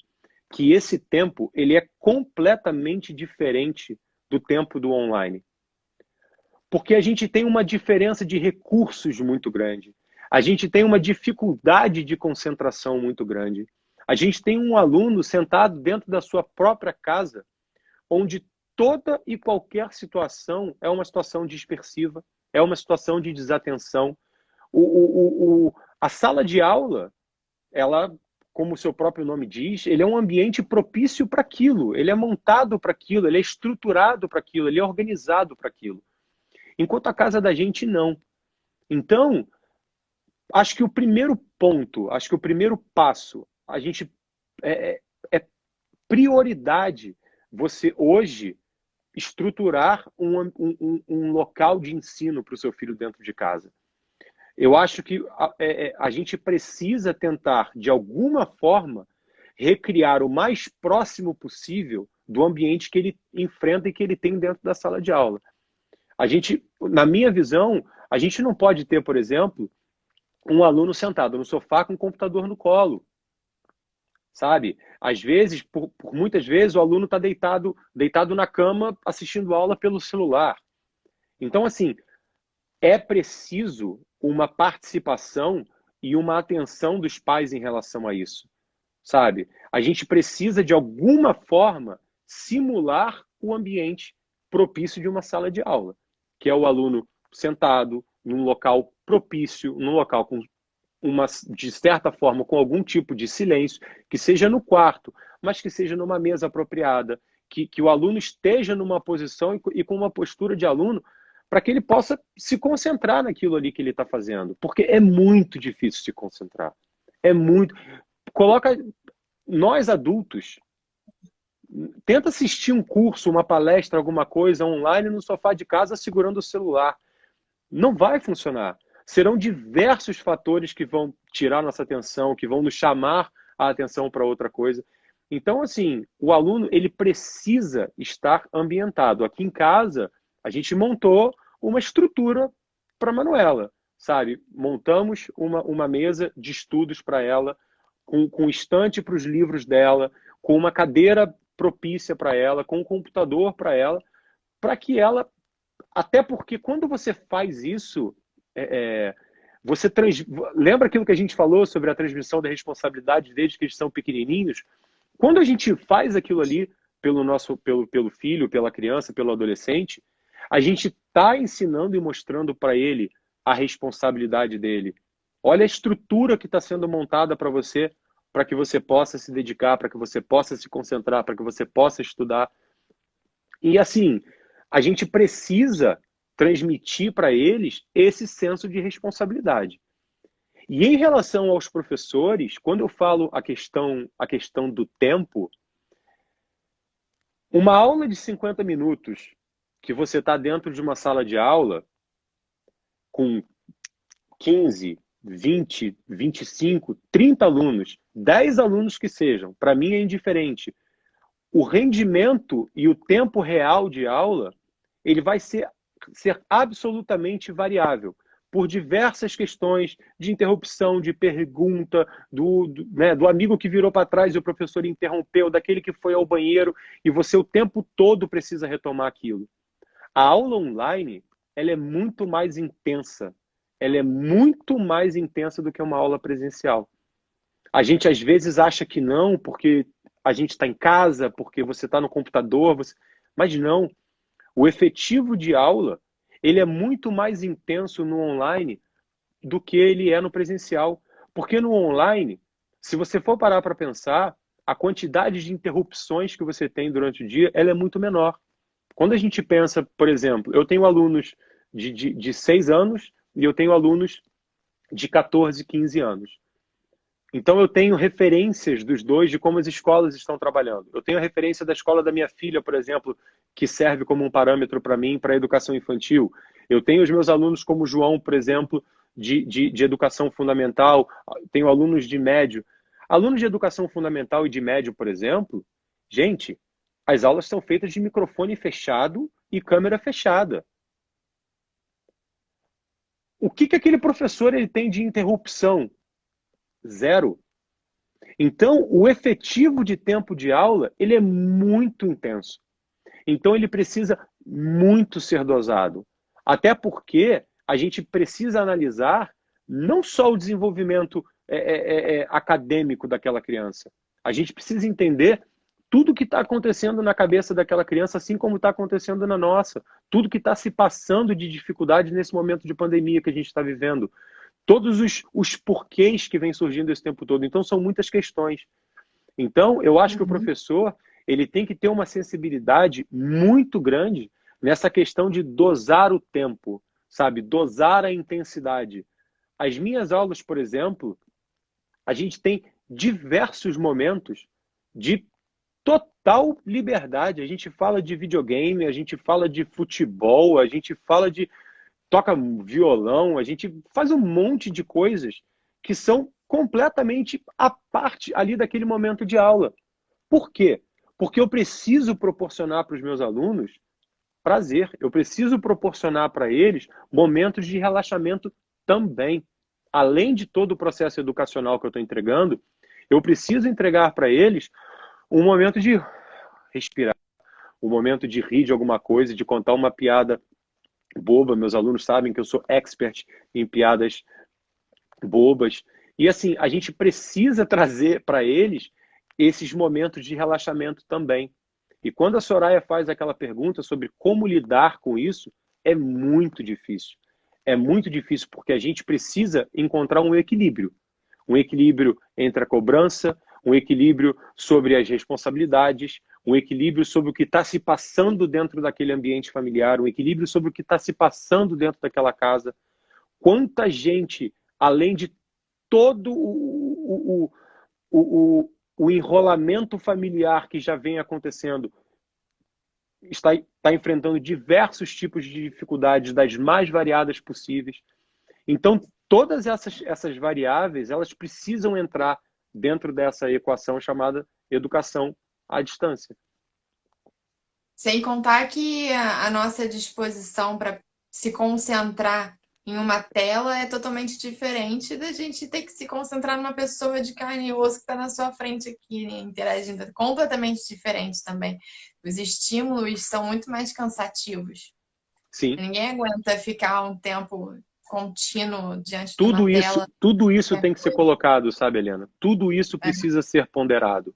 que esse tempo ele é completamente diferente do tempo do online. Porque a gente tem uma diferença de recursos muito grande. A gente tem uma dificuldade de concentração muito grande. A gente tem um aluno sentado dentro da sua própria casa, onde toda e qualquer situação é uma situação dispersiva, é uma situação de desatenção. A sala de aula, ela, como o seu próprio nome diz, ele é um ambiente propício para aquilo, ele é montado para aquilo, ele é estruturado para aquilo, ele é organizado para aquilo. Enquanto a casa da gente não. Então, acho que o primeiro ponto, acho que o primeiro passo, a gente é prioridade você hoje estruturar um local de ensino para o seu filho dentro de casa. Eu acho que a gente precisa tentar, de alguma forma, recriar o mais próximo possível do ambiente que ele enfrenta e que ele tem dentro da sala de aula. A gente, na minha visão, a gente não pode ter, por exemplo, um aluno sentado no sofá com um computador no colo, sabe? Às vezes, por muitas vezes, o aluno está deitado na cama assistindo aula pelo celular. Então, assim, é preciso uma participação e uma atenção dos pais em relação a isso, sabe? A gente precisa, de alguma forma, simular o ambiente propício de uma sala de aula, que é o aluno sentado num local propício, num local com de certa forma, com algum tipo de silêncio, que seja no quarto, mas que seja numa mesa apropriada, que o aluno esteja numa posição e com uma postura de aluno para que ele possa se concentrar naquilo ali que ele está fazendo. Porque é muito difícil se concentrar. É muito. Coloca nós adultos, tenta assistir um curso, uma palestra, alguma coisa online no sofá de casa segurando o celular. Não vai funcionar. Serão diversos fatores que vão tirar nossa atenção, que vão nos chamar a atenção para outra coisa. Então, assim, o aluno ele precisa estar ambientado. Aqui em casa, a gente montou uma estrutura para a Manuela, sabe? Montamos uma mesa de estudos para ela, com estante para os livros dela, com uma cadeira propícia para ela, com um computador para ela, para que ela... Até porque quando você faz isso, você lembra aquilo que a gente falou sobre a transmissão da responsabilidade desde que eles são pequenininhos? Quando a gente faz aquilo ali pelo filho, pela criança, pelo adolescente, a gente está ensinando e mostrando para ele a responsabilidade dele. Olha a estrutura que está sendo montada para que você possa se dedicar, para que você possa se concentrar, para que você possa estudar. E assim, a gente precisa transmitir para eles esse senso de responsabilidade. E em relação aos professores, quando eu falo a questão do tempo, uma aula de 50 minutos que você está dentro de uma sala de aula com 15, 20, 25, 30 alunos, 10 alunos que sejam, para mim é indiferente. O rendimento e o tempo real de aula, ele vai ser absolutamente variável, por diversas questões de interrupção, de pergunta, do amigo que virou para trás e o professor interrompeu, daquele que foi ao banheiro e você o tempo todo precisa retomar aquilo. A aula online, ela é muito mais intensa. Ela é muito mais intensa do que uma aula presencial. A gente às vezes acha que não, porque a gente está em casa, porque você está no computador, mas não. O efetivo de aula, ele é muito mais intenso no online do que ele é no presencial. Porque no online, se você for parar para pensar, a quantidade de interrupções que você tem durante o dia, ela é muito menor. Quando a gente pensa, por exemplo, eu tenho alunos de 6 anos e eu tenho alunos de 14, 15 anos. Então eu tenho referências dos dois de como as escolas estão trabalhando. Eu tenho a referência da escola da minha filha, por exemplo, que serve como um parâmetro para mim, para a educação infantil. Eu tenho os meus alunos como o João, por exemplo, de educação fundamental. Tenho alunos de médio. Alunos de educação fundamental e de médio, por exemplo, gente, as aulas são feitas de microfone fechado e câmera fechada. O que aquele professor ele tem de interrupção? Zero. Então, o efetivo de tempo de aula, ele é muito intenso. Então, ele precisa muito ser dosado. Até porque a gente precisa analisar não só o desenvolvimento acadêmico daquela criança. A gente precisa entender tudo que está acontecendo na cabeça daquela criança, assim como está acontecendo na nossa. Tudo que está se passando de dificuldade nesse momento de pandemia que a gente está vivendo. Todos os porquês que vem surgindo esse tempo todo. Então, são muitas questões. Então, eu acho que o professor ele tem que ter uma sensibilidade muito grande nessa questão de dosar o tempo, sabe? Dosar a intensidade. As minhas aulas, por exemplo, a gente tem diversos momentos de total liberdade. A gente fala de videogame, a gente fala de futebol, a gente fala de... toca violão, a gente faz um monte de coisas que são completamente à parte ali daquele momento de aula. Por quê? Porque eu preciso proporcionar para os meus alunos prazer. Eu preciso proporcionar para eles momentos de relaxamento também. Além de todo o processo educacional que eu estou entregando, eu preciso entregar para eles um momento de respirar, um momento de rir de alguma coisa, de contar uma piada boba. Meus alunos sabem que eu sou expert em piadas bobas. E assim, a gente precisa trazer para eles esses momentos de relaxamento também. E quando a Soraya faz aquela pergunta sobre como lidar com isso, é muito difícil. É muito difícil porque a gente precisa encontrar um equilíbrio. Um equilíbrio entre a cobrança, um equilíbrio sobre as responsabilidades, um equilíbrio sobre o que está se passando dentro daquele ambiente familiar, um equilíbrio sobre o que está se passando dentro daquela casa. Quanta gente, além de todo o enrolamento familiar que já vem acontecendo, está enfrentando diversos tipos de dificuldades das mais variadas possíveis. Então, todas essas variáveis, elas precisam entrar dentro dessa equação chamada educação à distância. Sem contar que a nossa disposição para se concentrar em uma tela é totalmente diferente da gente ter que se concentrar numa pessoa de carne e osso que está na sua frente aqui, né, interagindo. É completamente diferente também. Os estímulos são muito mais cansativos. Sim. Ninguém aguenta ficar um tempo contínuo diante de uma tela. Tudo isso tem que ser colocado, sabe, Helena? Tudo isso precisa ser ponderado.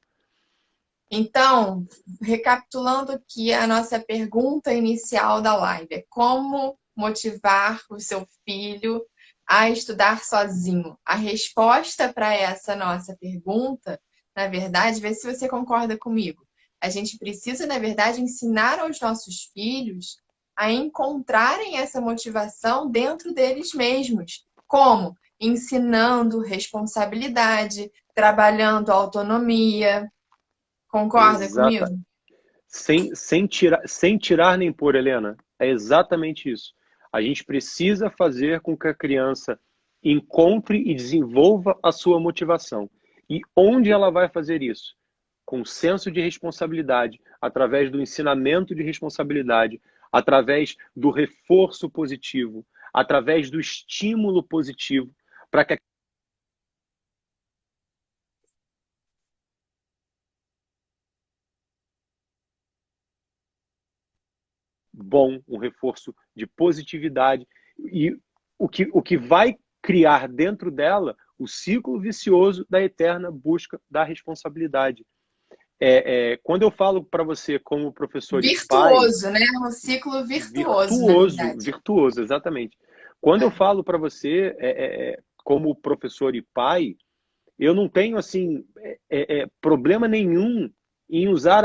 Então, recapitulando aqui a nossa pergunta inicial da live, é como motivar o seu filho a estudar sozinho? A resposta para essa nossa pergunta, na verdade, vê se você concorda comigo. A gente precisa, na verdade, ensinar aos nossos filhos a encontrarem essa motivação dentro deles mesmos. Como? Ensinando responsabilidade, trabalhando autonomia. Concorda comigo? Exata. Sem tirar nem pôr, Helena. É exatamente isso. A gente precisa fazer com que a criança encontre e desenvolva a sua motivação. E onde ela vai fazer isso? Com senso de responsabilidade, através do ensinamento de responsabilidade, através do reforço positivo, através do estímulo positivo, para que bom, um reforço de positividade e o que vai criar dentro dela o ciclo vicioso da eterna busca da responsabilidade. Quando eu falo para você como professor e pai, Virtuoso, né? Um ciclo virtuoso, na verdade. virtuoso, exatamente. Quando eu falo para você como professor e pai, eu não tenho assim problema nenhum em usar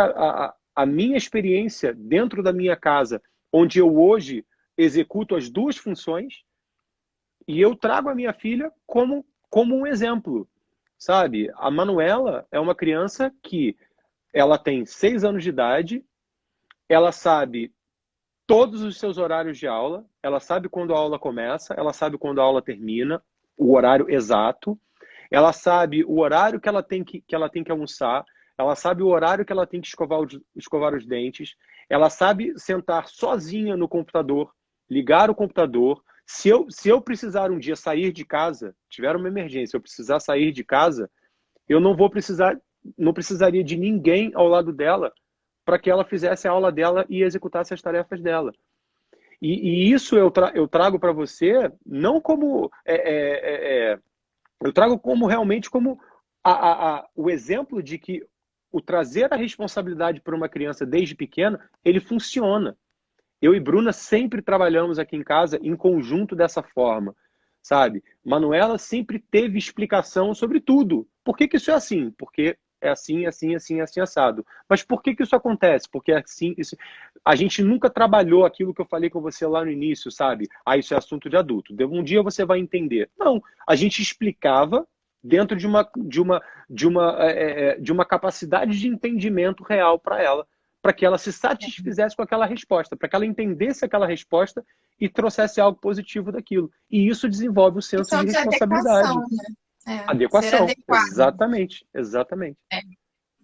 a minha experiência dentro da minha casa, onde eu hoje executo as duas funções, e eu trago a minha filha como um exemplo, sabe? A Manuela é uma criança que ela tem 6 anos de idade, ela sabe todos os seus horários de aula, ela sabe quando a aula começa, ela sabe quando a aula termina, o horário exato, ela sabe o horário que ela tem que almoçar, ela sabe o horário que ela tem que escovar os dentes, ela sabe sentar sozinha no computador, ligar o computador. Se eu precisar um dia sair de casa, tiver uma emergência, eu precisar sair de casa, eu não precisaria de ninguém ao lado dela para que ela fizesse a aula dela e executasse as tarefas dela. E isso eu trago para você não como eu trago como realmente como o exemplo de que o trazer a responsabilidade para uma criança desde pequena, ele funciona. Eu e Bruna sempre trabalhamos aqui em casa em conjunto dessa forma, sabe? Manuela sempre teve explicação sobre tudo. Por que isso é assim? Porque é assim, assim, assim, assim, assado. Mas por que isso acontece? Porque é assim, isso... A gente nunca trabalhou aquilo que eu falei com você lá no início, sabe? Ah, isso é assunto de adulto. Um dia você vai entender. Não, a gente explicava dentro de uma capacidade de entendimento real para ela, para que ela se satisfizesse com aquela resposta, para que ela entendesse aquela resposta e trouxesse algo positivo daquilo. E isso desenvolve o senso Questão de de adequação, responsabilidade. né? ser Adequação, adequado. exatamente, exatamente.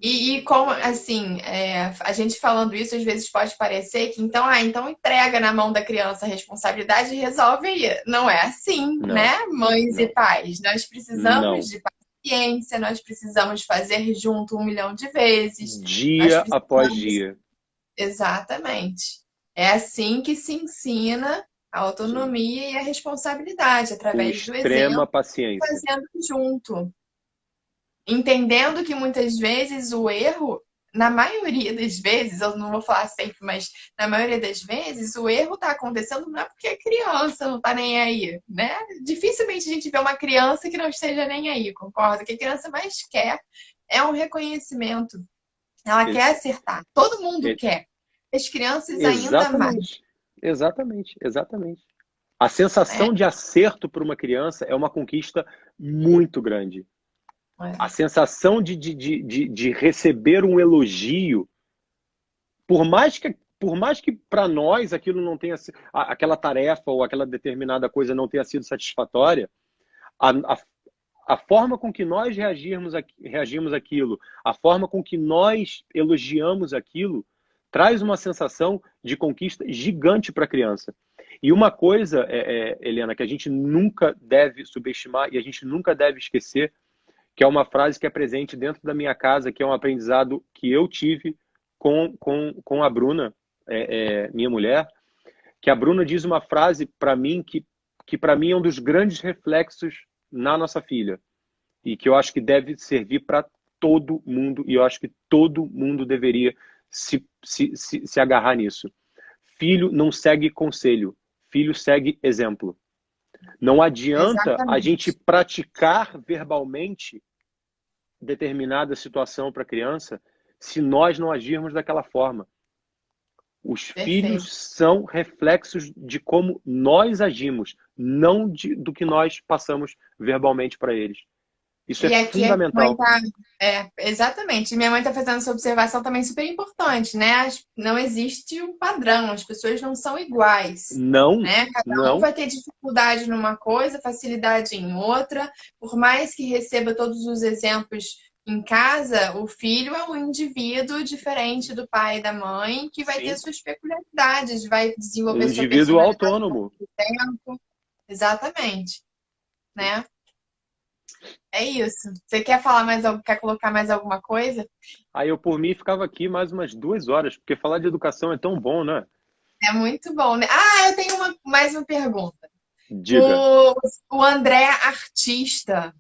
E como, assim, a gente falando isso, às vezes pode parecer que então, então entrega na mão da criança a responsabilidade e resolve aí. Não é assim, Não, né, mães e não, pais? Nós precisamos não. de paciência, nós precisamos fazer junto 1 milhão de vezes, nós Dia após precisamos. dia. Exatamente. É assim que se ensina a Sim. autonomia e a responsabilidade, Com através do extrema exemplo, paciência. fazendo junto. Entendendo que muitas vezes o erro, na maioria das vezes, eu não vou falar sempre, mas na maioria das vezes, o erro está acontecendo não é porque a criança não está nem aí, né? Dificilmente a gente vê uma criança que não esteja nem aí, concorda? O que a criança mais quer é um reconhecimento. Ela E- quer acertar. Todo mundo e- quer. As crianças ainda mais, Exatamente, exatamente, exatamente. A né? sensação de acerto para uma criança é uma conquista muito grande. A É, sensação de receber um elogio, por mais que para nós aquilo não tenha aquela tarefa ou aquela determinada coisa não tenha sido satisfatória, a, a, a forma com que nós reagimos àquilo, a forma com que nós elogiamos aquilo, traz uma sensação de conquista gigante para a criança. E uma coisa, Helena, que a gente nunca deve subestimar e a gente nunca deve esquecer, que é uma frase que é presente dentro da minha casa, que é um aprendizado que eu tive com a Bruna, minha mulher, que a Bruna diz uma frase para mim que para mim é um dos grandes reflexos na nossa filha e que eu acho que deve servir para todo mundo e eu acho que todo mundo deveria se agarrar nisso. Filho não segue conselho, filho segue exemplo. Não adianta a gente exatamente. praticar verbalmente determinada situação para a criança se nós não agirmos daquela forma. Os filhos Perfeito. são reflexos de como nós agimos, não do que nós passamos verbalmente para eles. Isso é E aqui a mãe fundamental. tá. Exatamente. Minha mãe tá fazendo essa observação também super importante, né? Não existe um padrão, as pessoas não são iguais, Não, né? Cada um não. vai ter dificuldade numa coisa, facilidade em outra. Por mais que receba todos os exemplos em casa, o filho é um indivíduo diferente do pai e da mãe, que vai ter Sim, suas peculiaridades, vai um desenvolver sua indivíduo personalidade ao longo autônomo. do tempo. Exatamente, né? É isso. Você quer falar mais algo? Quer colocar mais alguma coisa? Aí eu, por mim, ficava aqui mais umas 2 horas, porque falar de educação é tão bom, né? É muito bom, né? Ah, eu tenho mais uma pergunta. Diga. O André artista,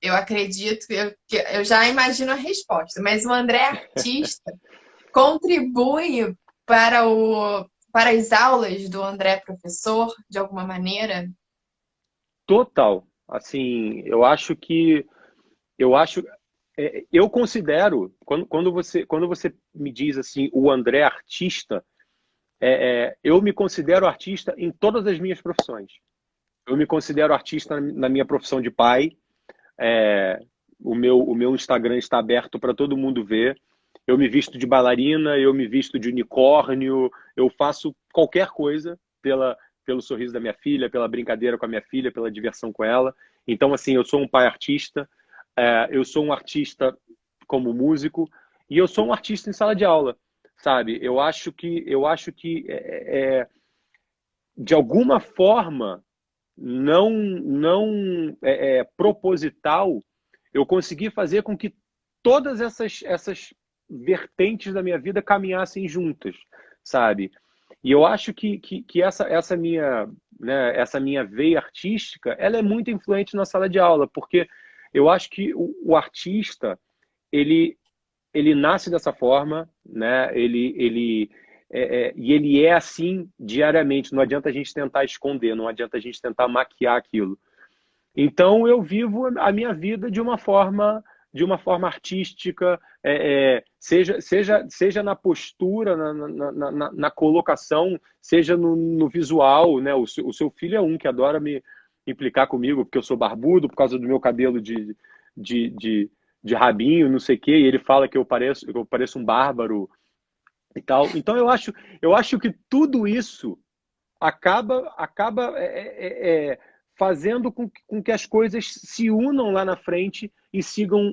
eu acredito, que eu já imagino a resposta, mas o André artista contribui para as aulas do André professor, de alguma maneira? Total. Assim, eu considero, quando você me diz assim, o André artista, eu me considero artista em todas as minhas profissões. Eu me considero artista na minha profissão de pai. É, o meu Instagram está aberto para todo mundo ver. Eu me visto de bailarina, eu me visto de unicórnio, eu faço qualquer coisa pelo sorriso da minha filha, pela brincadeira com a minha filha, pela diversão com ela. Então, assim, eu sou um pai artista, eu sou um artista como músico e eu sou um artista em sala de aula, sabe? Eu acho que de alguma forma não proposital, eu consegui fazer com que todas essas vertentes da minha vida caminhassem juntas, sabe? E eu acho que essa minha, né, essa minha veia artística, ela é muito influente na sala de aula, porque eu acho que o artista, ele, ele nasce dessa forma, né? E ele é assim diariamente. Não adianta a gente tentar esconder, não adianta a gente tentar maquiar aquilo. Então eu vivo a minha vida de uma forma artística, seja na postura, na colocação, seja no visual, né? O seu filho é um que adora me implicar comigo porque eu sou barbudo por causa do meu cabelo de, de, de rabinho, não sei o quê, e ele fala que eu pareço um bárbaro e tal. Então eu acho que tudo isso acaba fazendo com que as coisas se unam lá na frente e sigam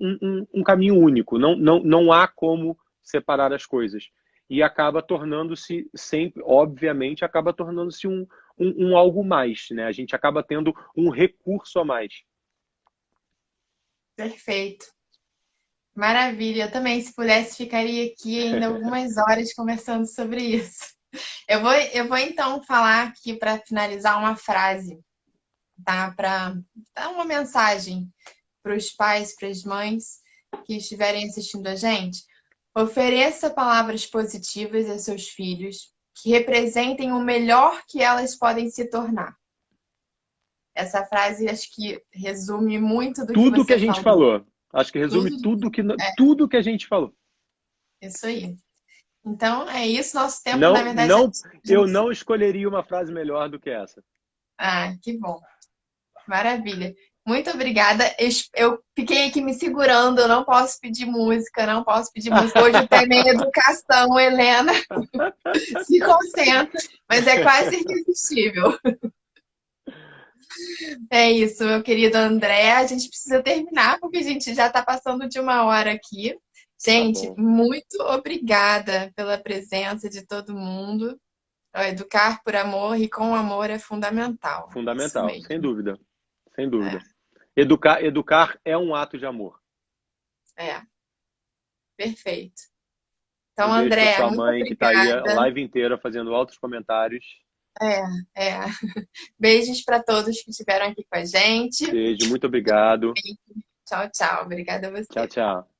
um caminho único. Não há como separar as coisas. E acaba tornando-se sempre, obviamente, acaba tornando-se um algo mais, né? A gente acaba tendo um recurso a mais. Perfeito. Maravilha. Eu também, se pudesse, ficaria aqui ainda algumas horas conversando sobre isso. Eu vou então falar aqui para finalizar uma frase, tá? Para dar uma mensagem para os pais, para as mães que estiverem assistindo a gente. Ofereça palavras positivas a seus filhos que representem o melhor que elas podem se tornar. Essa frase acho que resume muito do que Tudo que a você gente falou. falou. Acho que resume Tudo, tudo que a gente falou. isso aí. Então, é isso. Nosso tempo, na Não, verdade, não, já... eu não escolheria uma frase melhor do que essa. Ah, que bom. Maravilha. Muito obrigada. Eu fiquei aqui me segurando, eu não posso pedir música, não posso pedir música. Hoje o tema é educação, Helena. Se concentra, mas é quase irresistível. É isso, meu querido André. A gente precisa terminar, porque a gente já está passando de uma hora aqui. Tá Gente, bom. muito obrigada pela presença de todo mundo. Educar por amor e com amor é fundamental. Isso Fundamental, sem mesmo. dúvida. Sem dúvida. Educar é um ato de amor. É, perfeito. Um Então, beijo para André, sua muito mãe, que está aí a obrigada. live inteira fazendo altos comentários. É, é. Beijos para todos que estiveram aqui com a gente. Beijo, muito obrigado. Tchau, tchau. Obrigada a Tchau, você. tchau.